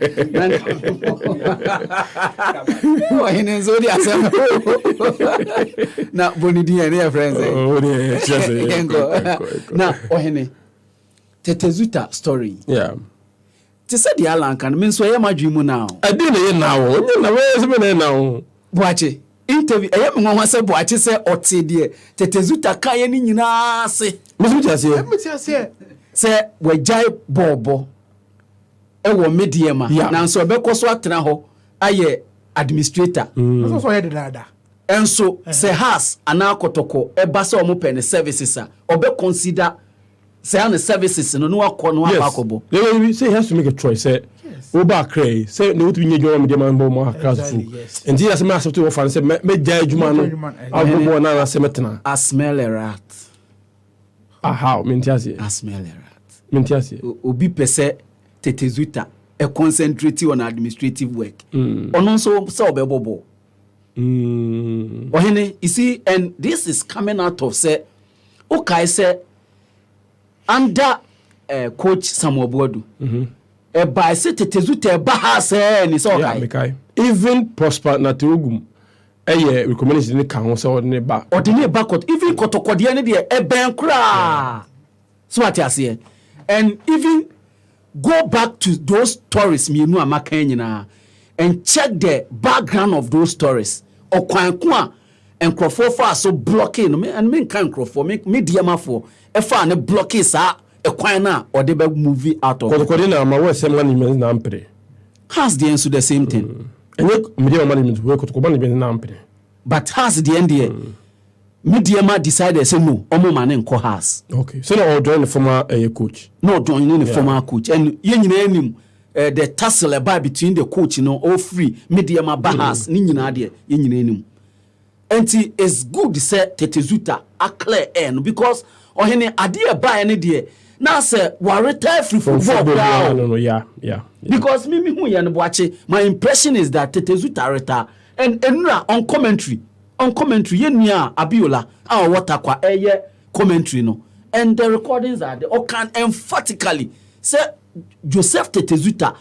Ohene so dia asem. Na bonidi any friends. Oh, yes. Na Ohene Tetezuta story. Yeah. Te said the Alan can mean so I am a dream now. I didn't now. Now. Boache. Interview. I am going to say Boache say Oti dear. Tetezuta kaya ni nyina se. Say we jai bobo. Ewo mediema. Na so obekọ so atena ho aye administrator. So so head dada. Enso say has ana kotoko eba se omo pen services a obe consider say on the services no akọ no abakobo. Yes. Say he has to make a choice. Say Oba Cray, say no to be your medium more class food. And he has a massive to offer and say, me judge man, I'll go on a cemetery. I smell a rat. How? Mintiasi. I smell a rat. Mintiasi. Obi pese Tetezuta, a concentrating on administrative work. On also so bebobo. Ohene, you see, and this is coming out of say, okay, say, under coach Samuel Boadu. By say Tetezuta baha say ni so okay. Even Prosper Natugum recommendation ni kan so ordinary back. Ordinary back even kotokode ni de ben kra. So what you say? And even go back to those stories mienu amaka nyina and check the background of those stories. Okwanko a enkrofo fa so blocking me and me kan enkrofo me diama for e fa ne blocking sa ekwan na ode be movie out of kotokode na ma we sem management na ampere has the answer the same thing media management we kotokode management na ampere but has the end there media ma decided say no omo man nko has okay so no join the former coach no join the former coach and ye nyina anim the tussle about between the coach all free media ma bahas ni nyina de ye nyina anim and it's good say Tetezuta a clear end because Ohene ade ba ne de na say we retire free football no yeah because me hu ye no Boache my impression is that Tetezuta retire and enura on commentary ye nua Abiola our water kwa commentary no and the recordings are there or can emphatically say Joseph Tetezuta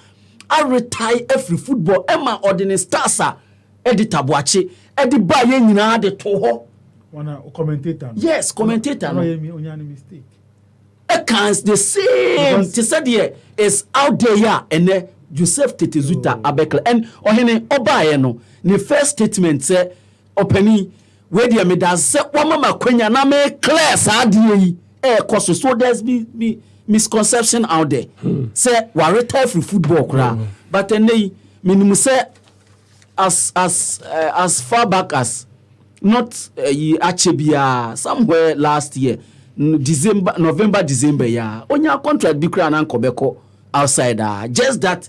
I retire every football Emma ordinary stars editor Boache edi ba ye nyina de to ho one commentator yes commentator no onyane mistake can the same to say there is out there and Joseph Tetezuta abekle and Ohene obaye no the first statement say openi we dey me da say wo mama kwanya na me clear sa de yi cause so there's be misconception out there say we retire free football kra but then minimum say as far back as not Achebia somewhere last year November December onya contract bi kra na nkobeko outside just that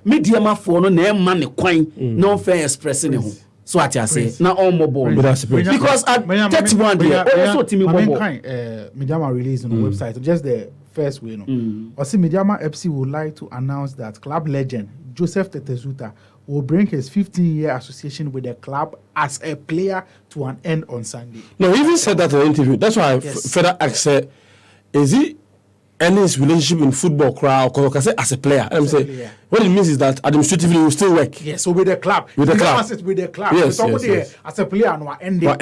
media ma for no na man ne kwan no fair expressing ho so what you say na all mobile because at 31 there also timi mobile media ma release on the website just the first way no or see media ma FC would like to announce that club legend Joseph Tetezuta will bring his 15-year association with the club as a player to an end on Sunday. No, he even said that in an interview. That's why further asked, is he ending his relationship in football crowd as a player? I'm saying what it means is that administratively he will still work. Yes, so with the club. With the club. With the club. Yes, somebody yes. As a player and ending. But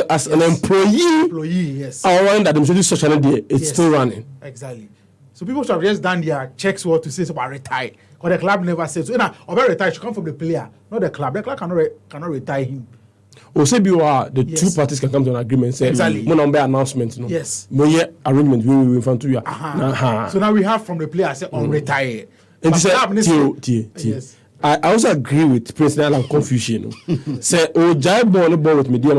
as an employee, yes. Around the administrative social media, it's still running. Exactly. So people should have just done their checks what to say about retire. Because the club never said so. Now, about retire should come from the player, not the club. The club cannot retire him. Or say the two parties can come to an agreement. Say exactly. One number announcement. Yes. No arrangement we will in front of you. So now we have from the player say on retire. And yes. I also agree with President Alan confusion. Say Jai ball with media.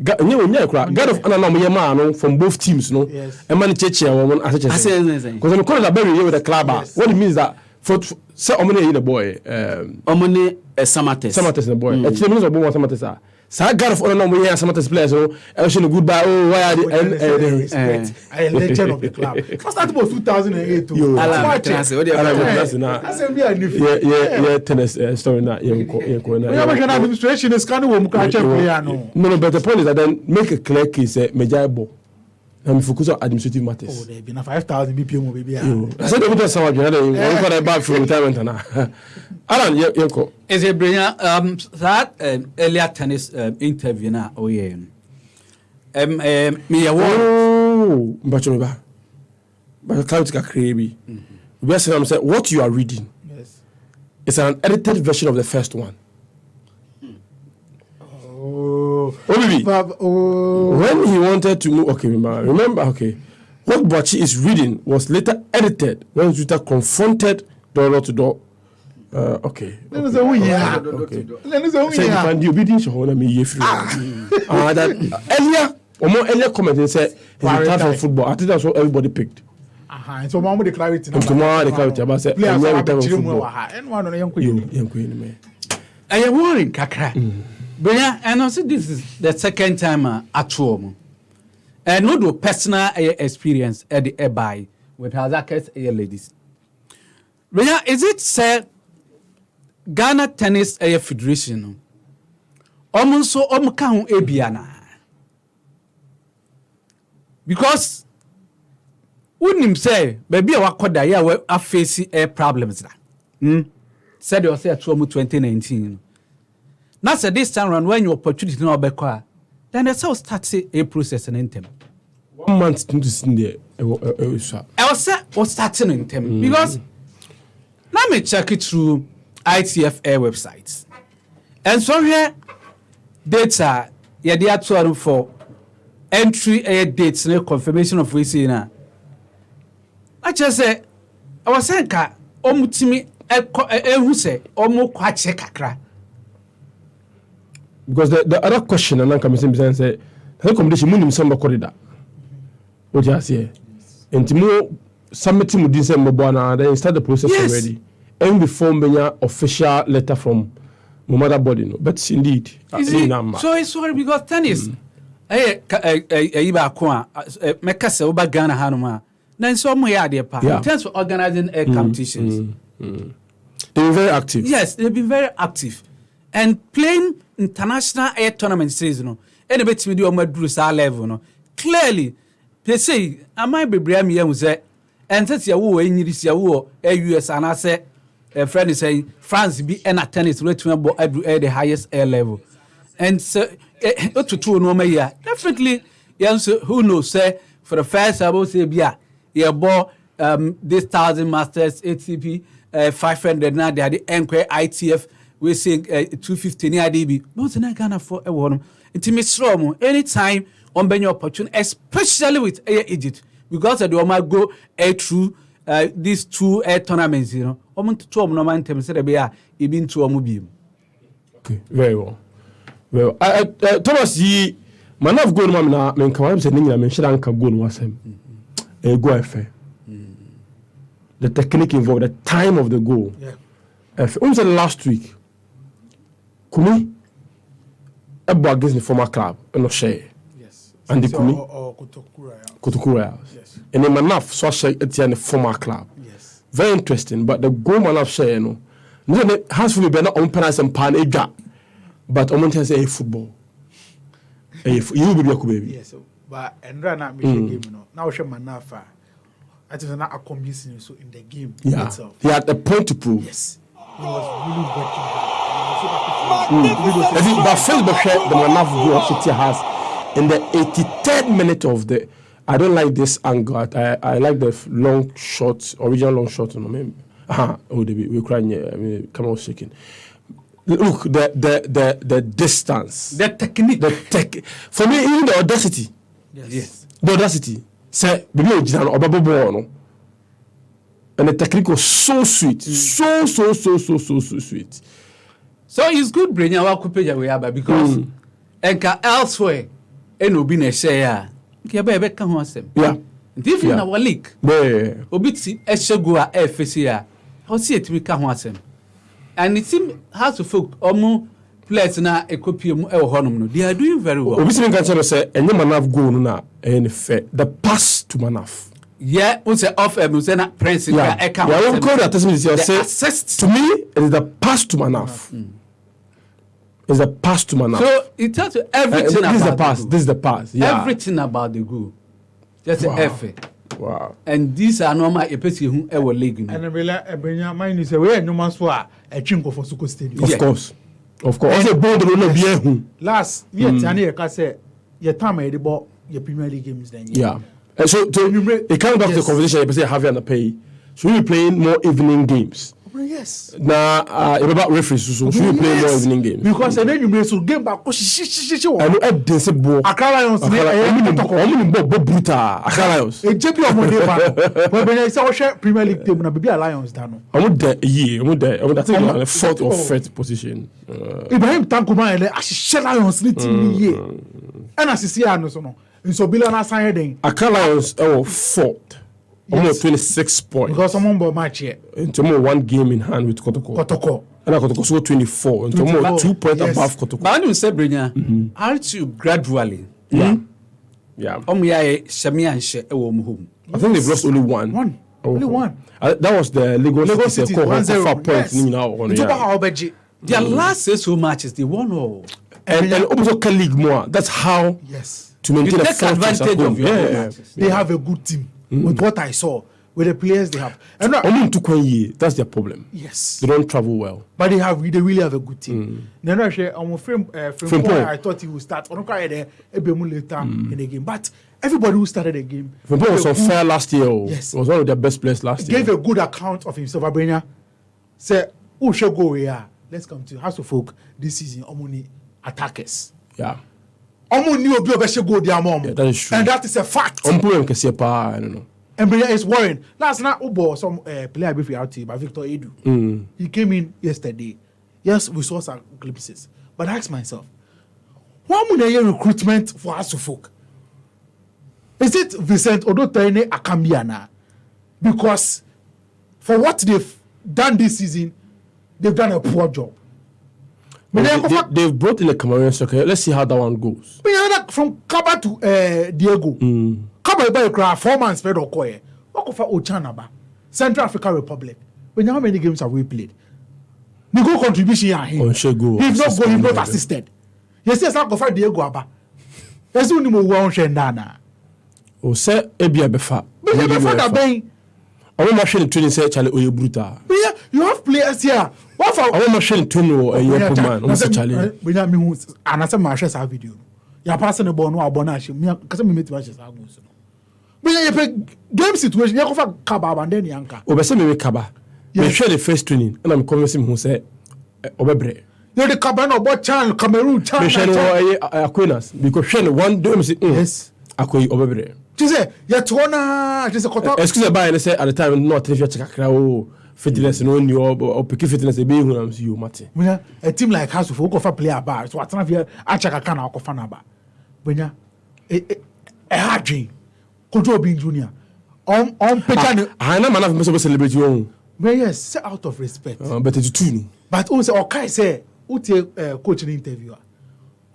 God of Anna from both teams, no. Yes. And man cheche one as because I'm calling a very with the club. What it means that say omone the boy omone Samates the boy e means of boy Samates sa guard of honor no we Samates players so e show goodbye why are the I legend of the club first that was 2008 yeah tennis story na administration is kind of player no but the point is that then make a clear case Mejaibo na me focus on administrative matters. There be na 5,000 BPM baby. I said we don't sound one got back from retirement na. Alan yenko. Is a Brenya that earlier tennis interview na oye. Me ya wo mbacho me ba. But clarity ka create. We say what you are reading. Yes. It's an edited version of the first one. Baby. When he wanted to move, remember, what Boachi is reading was later edited when Twitter confronted door to door. Okay. Let us earlier comment and said he's retired from football. I think that's what everybody picked. So mama the clarity. About said retired from football. I am worrying, Kakra. Brenya, and also this is the second time at home. And no do personal experience at the airby with Hazakets ladies. Brenya, is it said Ghana Tennis Federation? Almost so Omkang Ebiana. Because wouldn't say, baby, what could I face problems? Said you say at 2019. Now, say this time around when your opportunity now be quiet, then the so start a process in them. 1 month to see there. I was starting in them because now me check it through ITFA websites, and so here data yeah they are to for entry dates and confirmation of we see now. I just say I was saying ka omutimi who say omo kwa check kakra. Because the other question and come say the accommodation munim samba corridor. What you say? And Timo submit mu din say mbona then start the process already. And before benya official letter from mother body no. But indeed. So it's sorry because tennis. Iba ko make say oba Ghana hanuma. Then some here dey pa. In terms of organizing competitions. They were very active. Yes, they've been very active. And playing international air tournament series, any bit me do on my level, no. Clearly, they say, I might be Bremy and say, and that's your war in your US, and I say, a friend is saying, France be an tennis rate to the highest air level. And so, to true no mayor. Definitely, yes, who knows, say, for the first, I will say, yeah, bought this 1,000 Masters, ATP, 500 now, they are the NQ ITF. We saying 250 near DB. But in Ghana for a one. Intimate strong anytime on any opportunity, especially with Egypt, because I do my go through these two air tournaments. You know, I'm to 12 no man terms that be been to a mobile. Okay, very well. Well, Thomas, ye man of good mamma, men come up saying, I'm sure I can go was him. A go affair. The technique involved, the time of the goal. Yeah. Only last week. Kumi ebo against the former club no share. Yes. And the Kumi Kotokura. Yes. And the Manaf so share at the former club. Yes. Very interesting, but the goal Manaf share no. No has for be na on penance and pan eja. But on say say football. You will be a baby. Yes. But Andra na me game no. Now we show Manafa. I think na accomplishing so in the game itself. He had a point to prove. Yes. He was really working hard. But first, the Manaf goal City has in the 83rd minute of the. I don't like this angle. I like the long shot, original long shot. We crying. Come on, shaking. Look, the distance, the technique, for me, even the audacity. Yes. The audacity. Say, baby, no. And the technique was so sweet, so sweet. So it's good, Brenya, wa kupeja we aba because enka elsewhere, obi na share. Nke ba ebe ka ho asem. Yeah. If in our league, yeah. Obi ti eshego a FCA. how see it we can wasem. And it seems House of Folk players na ekopium e honum no. They are doing very well. Obi can tell us say enye Manaf goal na the pass to Manaf. Yeah, we say off we say na Prince we call that assist to me it is the pass to Manaf. It's a pass to Manaf. So it tells you everything about this is the pass. This is the pass. Yeah. Everything about the goal. Just an effort. Wow. And these are normal epesi who ever league. And Brenya mind is we no man so a chinko for Suko Stadium. Of course. Also bold no be hu. Last year tani e ka say your time e dey ball your Premier League games then. Yeah. And so it comes back to the conversation you say have and pay. Should we playing more evening games? Yes. Now, about referees, so should we play more evening games? Because then you may so game back. I know at this ball. Accra Lions, I'm brutal. Accra Lions. A JP of Monday, but when I say Premier League team, na be Lions down. I'm there. I'm the fourth or fifth position. Ibrahim Tankuma ele ashe Lions ni team ye. And as see ano so no. So Bila na sign den. Accra Lions fourth. Almost 26 points. Because someone bought match here. Into more one game in hand with Kotoko. And Kotoko so 24. Into more 2 points above Kotoko. But I don't say, Brenya, aren't you gradually? Yeah. Home. I think they've lost only one. Only one. That was the Lagos City. 1-0 points. Yes. Their last 6 matches, they won all. And also league more. That's how to maintain a advantage of your matches. They have a good team. With what I saw, with the players they have, and that's their problem. Yes, they don't travel well, but they really have a good team. Then I thought he would start. On later in the game, but everybody who started the game was unfair last year. Yes, was one of their best players last year. Gave a good account of himself. Brenya said, "Who should go here? Let's come to House of Folk this season. Omoni attackers." Yeah. That is true. And that is a fact. I don't know. And Brenya is worrying. Last night, some player briefly out by Victor Edu. He came in yesterday. Yes, we saw some glimpses. But I asked myself, why would I recruitment for House of Folk? Is it Vincent Odotene Akambiana? Because for what they've done this season, they've done a poor job. They've brought in a Cameroonian soccer. Let's see how that one goes. From Kaba to Diego. Kaba by a 4 months spread or Koye. What for Ochanaba? Central African Republic. When how many games have we played? The goal contribution here. He's not assisted. Yes, I go for Diego Aba. There's only more one Shendana. Oh, sir, Ebia Befa. But you have that being. I'm machine training say Charlie Oye Bruta. You have players here. What for? I'm machine training a young man. I'm Charlie. We are me and I said my shares video. You are passing the ball no abonashi. Me because me meet my shares ago. But you play game situation. You go for Kaba and then Yanka. Oh, but say me Kaba. Me share the first training and I'm convincing who say Obebre. You the Kaba no but Chan Cameroon Chan. Me share no Aquinas because share one do say yes. Akoi Obebre. Tu sais, il y a trop na, je sais quoi. Excusez-moi, il say at the time not if you check crowd fitness no new or pick fitness e be hu am see you mate. A team like House of Folk for player bar. So what na via a check can na ko na ba. Benya hard dream. Kojo Bin Junior. On picture I na man of celebrate you. But yes, out of respect. But it's too. But also okay say who take coach interviewer.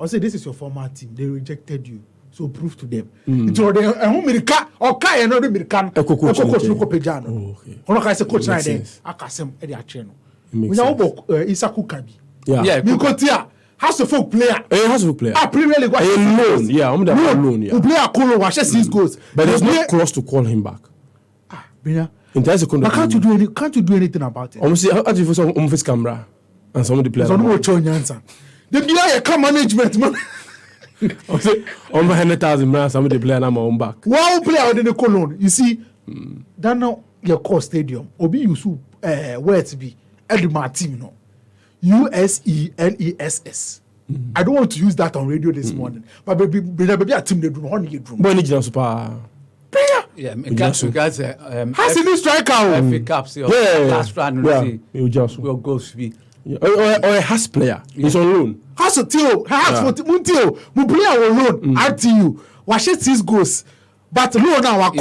I say this is your former team. They rejected you. So prove to them. It's already America or Kai and other American. Coach Luko Pejano. Ono kai se coach na dey. Akasem e dey acheno. We now book Isaku Kabi. Yeah. Mikotia House of Folk player. House of Folk player. Premier League. Alone. Yeah, I'm there alone. Yeah. Who play a Kolo watch 6 goals. But there's no cross to call him back. Benya. In that second. Can't you do anything about it? I'm see how do you for face camera and some of the players. So no show answer. The player can management man. On 100,000 man, somebody play na my own back. One player in the Cologne, you see, that now your core stadium. Obi you where it be Edmar team no. USENESS. I don't want to use that on radio this morning, but baby a team they do not need room. Boy, need super. Yeah, because has a new striker. FA Cups. Last round, we'll go speak. Or a Has player. He's on loan. Has a Tio, has for Muntio, Muplayer on loan, RTU. Wash it 6 goals. But loan now,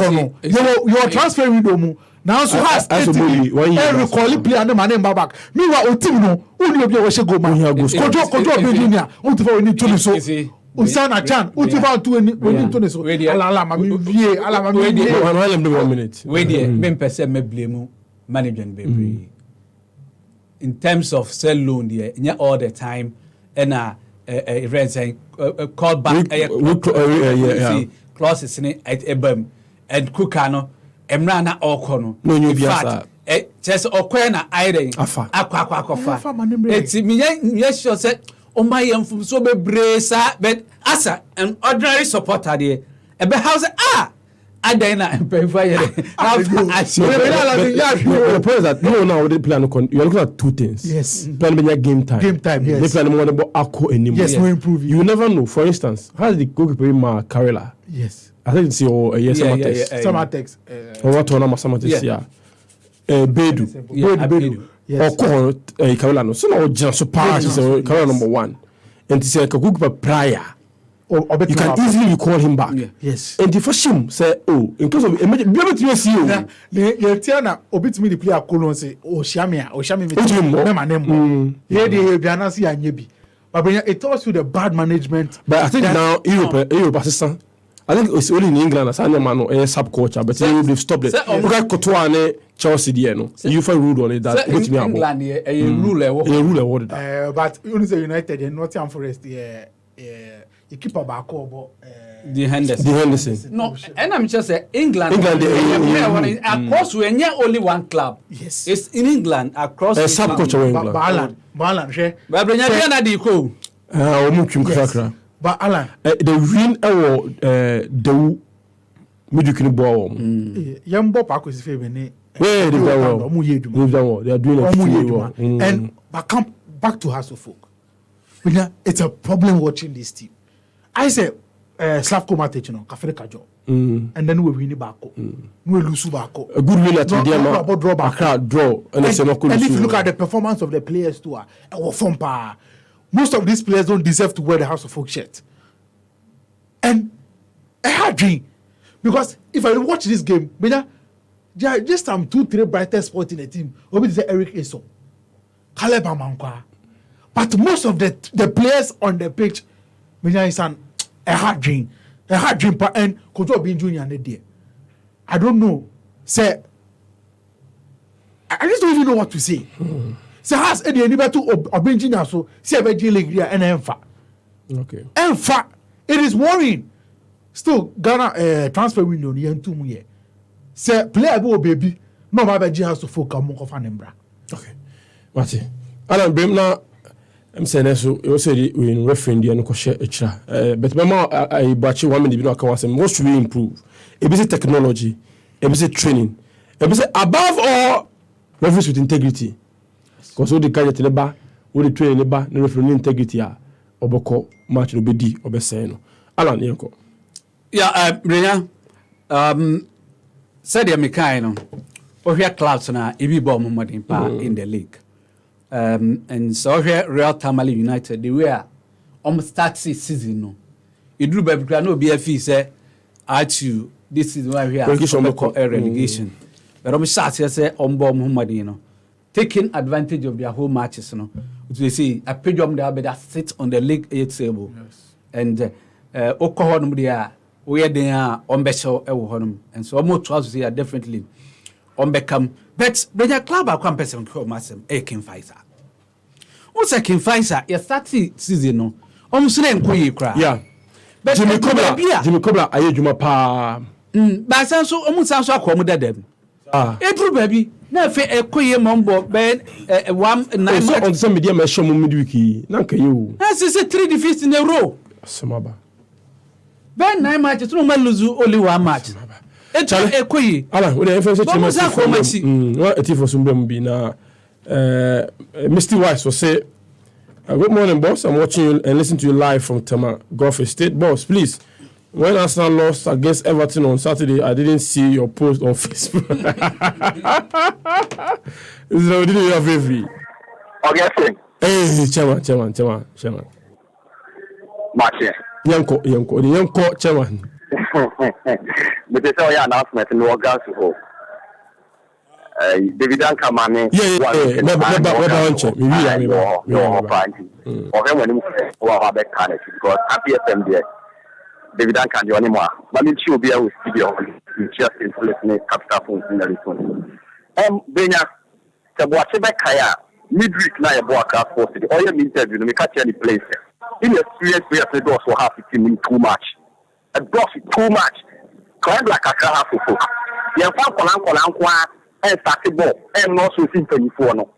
your transfer window, Now so has every calling player no man back. Meanwhile, o team no, only obi we go man. Kojo be junior. On to for need to so. Usana Chan, utifa tu we need to so. Ala ma vie, ala ma vie. 1 minute. Wait there, me person me blame management be. In terms of sell loan there, all the time and rent saying call back clauses in ebam and cookano emrana okono. No in fact just okwena iron akwa it's me yes sure said o my yam so be bresa but asa an ordinary supporter there ebe house Adena and pay for you. The point is that now they plan you're looking at two things. Yes. Plan game time. Game time, yes. They plan more about Akko anymore. Yes, no improving. You never know. For instance, how did the goalkeeper Karela? Yes. I think it's your Samatex. Or what one Samatex, yeah. Bedu. Or Karela. No, so now just so pass is Karela number 1. And to say goalkeeper prior. You can easily recall him back. Yes. And the first him say, in case of imagine, be able to see you. You tell na obit me the player Colon say, Shami me. Here they be anasi anyebi. But it tells you the bad management. But I think now Europe assistant. I think it's only in England as a sub culture, but they've stopped it. Because Kotoane Chelsea no. You find rule on it that England a rule but United and Nottingham Forest you keep about the Henderson. No, and I'm just saying England across we only one club. Yes. It's in England across the sub-culture in England. Balan, but Brenya di ko. But Alan, the win the midukini ball. Yambo Park is favor ne. Where they are doing it. And but come back to House of Folk. It's a problem watching this team. I say Slavko Matic, Kafere Kajo. And then we win back. We lose back. A good win at the draw back. Draw. And if you look at the performance of the players too, most of these players don't deserve to wear the House of Folk shirt. And I had a dream. Because if I watch this game, there are just 2-3 brightest spots in the team. Obi say Eric Eso, Caleb Amankwa. But most of the players on the pitch, is a hard dream. And Kojo being junior and there. I don't know. Say, I just don't even know what to say. Say, has anybody to being junior so see a veggie league and Enfa. Okay. Enfa, it is worrying. Still, Ghana transfer window near 2 years. Say, player go baby. No, my veggie has to focus on Mokofanembra. Okay. Mati. Alan Brimna. I'm saying so. You said we in referring the no share extra. But mama, I batch 1 minute. No, I can say what should we improve? It is technology. It is training. It is above all referees with integrity. Because all the guys at the bar, all the training the bar, no referee integrity. Oboko match no be di obese no. Alan yenko. Yeah, Brenya. Said ya mekai no. Ohia clubs na ibi ball mo modern pa in the league. And so here Real Tamale United they were almost start season no. It drew by no BFE say you this is why we are a relegation. But I'm start here say Muhammad taking advantage of their home matches no. We see a page of that sit on the league 8 table. Yes. And Okohonum there where they are on Besho Ewohonum. And so almost was here definitely on Beckham. But the club are one person called Massam King Pfizer. What's a King Pfizer? You start season no. Almost name cry. Yeah. But Jimmy Cobra, I hear you pa. But so almost sounds so accommodate them. April baby. Na fe ekoye mombo ben 1 so on some media me show mo midweek na nka you. That's 3 defeats in a row. Samaba. Ben 9 matches no man lose only 1 match. Ekoye. Ala, we dey first check my what it for some bi na Mr. Wise will say good morning boss, I'm watching you and listening to you live from Tama Gulf Estate. Boss, please, when Arsenal lost against Everton on Saturday, I didn't see your post on Facebook. So didn't you have every? Okay. Hey, chairman. Match. Yanko, chairman. But it's all your announcement in August. David Ankamane. Because APSM there. David Duncan, the anymore. But me sure be able to be just in listening capital phones in the return. Brenya, the whatever kaya midweek na your work out for the oil interview. Me catch any place. In a serious way, the doors will have to mean too much. A doors too much. Crime like a car half of folk. You found Kolan and started ball and not so simple before no.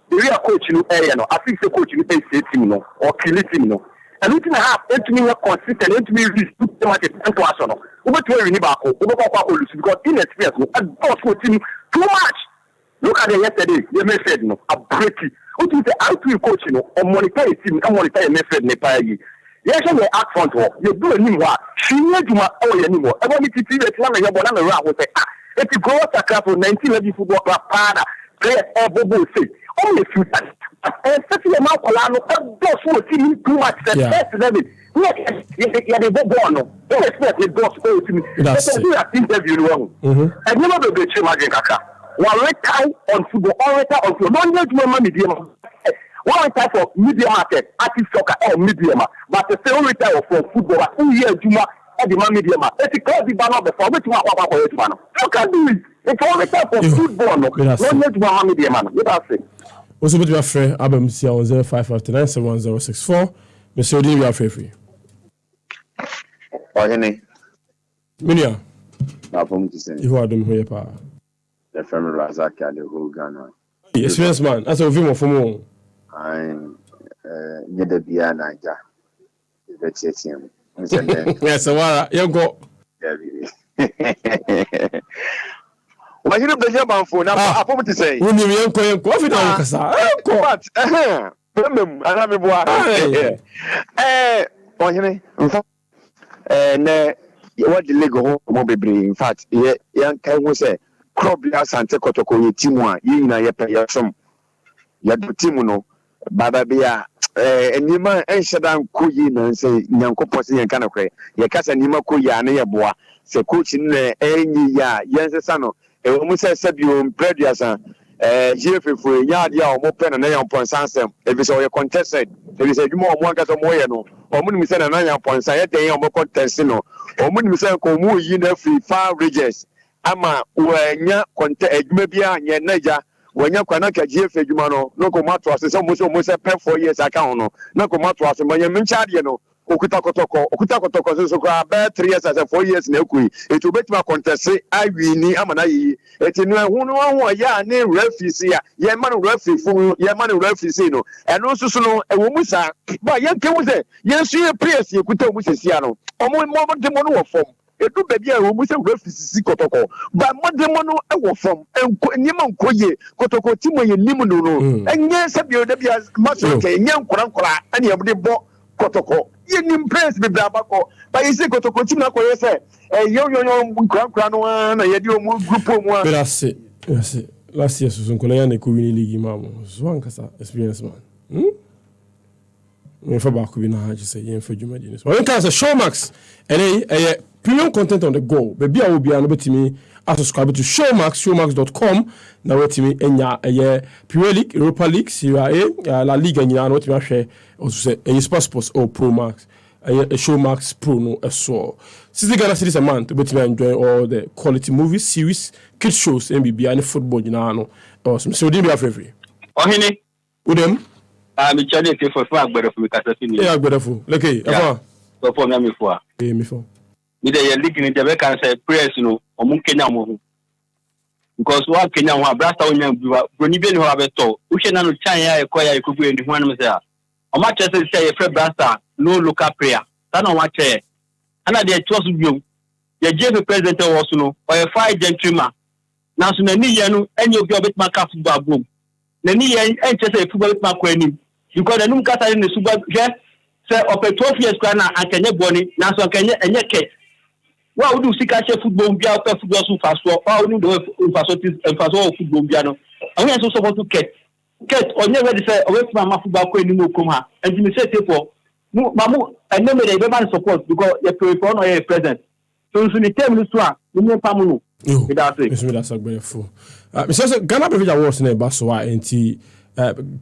The real coach in the area no. I think the coach in the team no or kill it no. And it have it to me consistent, it to me too much attention. Over to any back, over because inexperience, a boss with him too much. Look at it yesterday, the method, no, a breaky. What is the out to coach, or monitor a team, and monitor a method, Nepal. Yes, I'm the act front work. You do anymore. She need to my oil anymore. I want me to see that I'm around with it. If you go to a club for 19 football club, partner, players, elbow, say, only a few times. And such a amount of Lano, those who see too much success to them. Yes, they go on. They expect the boss to me. That's an interview wrong. I never be a magic kaka. One time on football, all time on football. Don't need to medium. One time for media market, active soccer or medium. But the same time for football, 2 years, Juma, and the medium. It's a cause the banner before which one for it, man. How can do it? It's only time for football. No, don't need to medium, man. That's it. Also, but we are free. Abem Sia on 0559 71064. Monsieur Odin, we are free. Ohene. Minia. Na from to say. You are them here, pa. The family Razak and the whole Ghana. Experience man. That's a film for more. I'm near the Bia Niger. That's it. Yes, you go. Why you don't have my phone? I'm going to say. When you are going coffee down, Cassa. But, I'm a boy. Ohene, what the Lego mobile. In fact, young can was a crop gas and take Kotoko, Timua, you know, your pay some. You have Timuno, Baba Bia, and Nima and Shadan Kuyin and say, Yanko Possi and Canacre, Yakasa Nima Kuya, and Yaboa, say coaching any ya, Yansano. Almost said you previous here for yard or more pen and 9 points answer. If it's all contested, there is a more one cat of Moyano, or when we send a 9 points, I had a more contestino, or when we send Comu in the free far ridges. Ama, when ya contest, maybe a Naja, when you cannot get GF Jumano, no comatras is almost a pair 4 years account, no comatras, and when you mention, Okutako so about 3 years as a 4 years no kui. It will bet my contest say I win Amanai. It's in one ya name refuge here. Ye man refuge for ye man refuge no. And also so a woman but young can say yes you praise you could tell Mrs. Omo moment the mono form. It do be a woman refuge kotoko. But what the mono I from and Niman Koye Kotoko Timo Limuno. And yes, you the much okay, young Korankora and you have the bo Kotoko. You praise me, Brabako. But you say, go to continue. I say, yo, Crano, and you group one. That's it. Last year, Susan Kolayane Kuini League, Mamma, Swankasa, experience man. For back, we know how to say, yeah, for Jumadines. When it comes to Showmax, and a premium content on the go, baby, I will be able to me. I subscribe to showmax.com. Now, wait me, and a Premier League, Europa League, Serie A, La Liga, and you know what you share. Also, say a Sports or Pro Max, a Showmax Pro, no, a so. Since the Ghana cities a month, but me enjoy all the quality movies, series, kids shows, MBB, and football, you know. Awesome. So, do you have every? Ohene. With them? I'm a challenge for flag, but if we can see yeah, beautiful. Okay, so for me, before. Yeah, before. With the league in the can say prayers, you know, or Kenya. Because one Kenya, one blast out when you been who have a talk, we can not China acquire a cookie in the one there. A match as say a Fred blaster, no local prayer. That's not what chair. And I did trust you. The Jeff president also know, or a 5 gentleman. Now, so many years, and you'll be a bit my football boom. The knee and just a football mark when because the new cat in the super jet say up a 12 years grana and Kenya bonnie, now so Kenya and your case. Why would you see catch a football be out of football so fast? Or only the facilities and fast football piano. I want to support to Ket on your ready say away from my football queen no come and you say for Mamu and no may they support because the prefer or a present. So you need 10 minutes to you may pamu. That's a great fool. Mr. Ghana Beverage Awards in Basoa and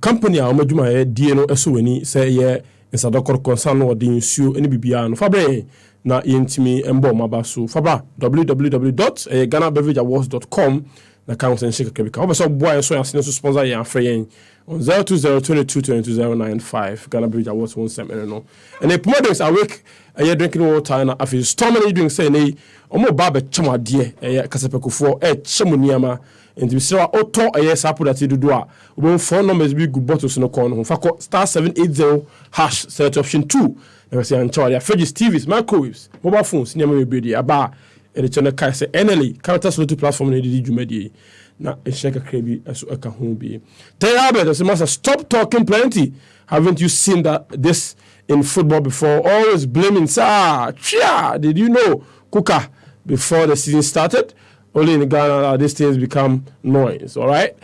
company a Omajuma DNO SONI say yeah in Sadokor concern or the issue any BBN Fabre na yentimi embo mabaso Fabra www.ghanabeverageawards.com na count and shake kebika. Obaso boy so yasin so sponsor ya free on 02022220095 Ghana Beverage Awards won semen no. And the promoters awake drinking water and after storming doing say nay omo baba chama de kasapekufo chamuniama and we saw auto sapo that do a we phone numbers be good bottles no corner fa star 780 hash select option 2 na say ancha their fridges TVs microwaves mobile phones nyama we be aba e the channel kai say NLA character solution platform na di dwumadi na e sheka krebi aso aka ho bi tell Albert say must stop talking plenty. Haven't you seen that this in football before? Always blaming did you know Kuka before the season started? Only in Ghana these things become noise, all right?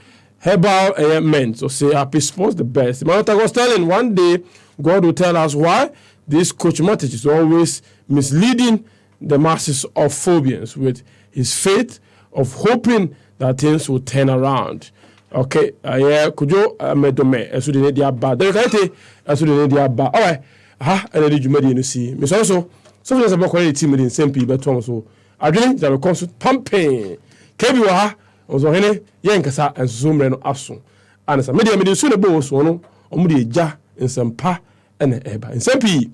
Herbal men, so say happy sports the best. Manota was telling one day God will tell us why this coach Matic is always misleading the masses of Phobians with his faith of hoping that things will turn around. Okay, kujo medome esu de dia ba. There kete esu de dia ba. All right. And the Jumadi you see. Miss also so there's about quality team in same people but so adwene that comes to pumping. Kebi wa ha ozo hene ye nkasa ensusu mre no aso. Anasa media so ne bo so no omude eja nsempa ene eba. Nsempi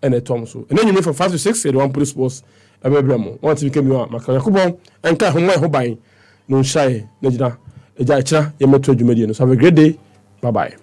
ene tom so. Ene nyume from 5 to 6 the one police sports ebebremo. Want to become you maka yakobon enka ho ban no nhyai na gina eja ekira ye meto Jumadi no. So have a great day. Bye bye.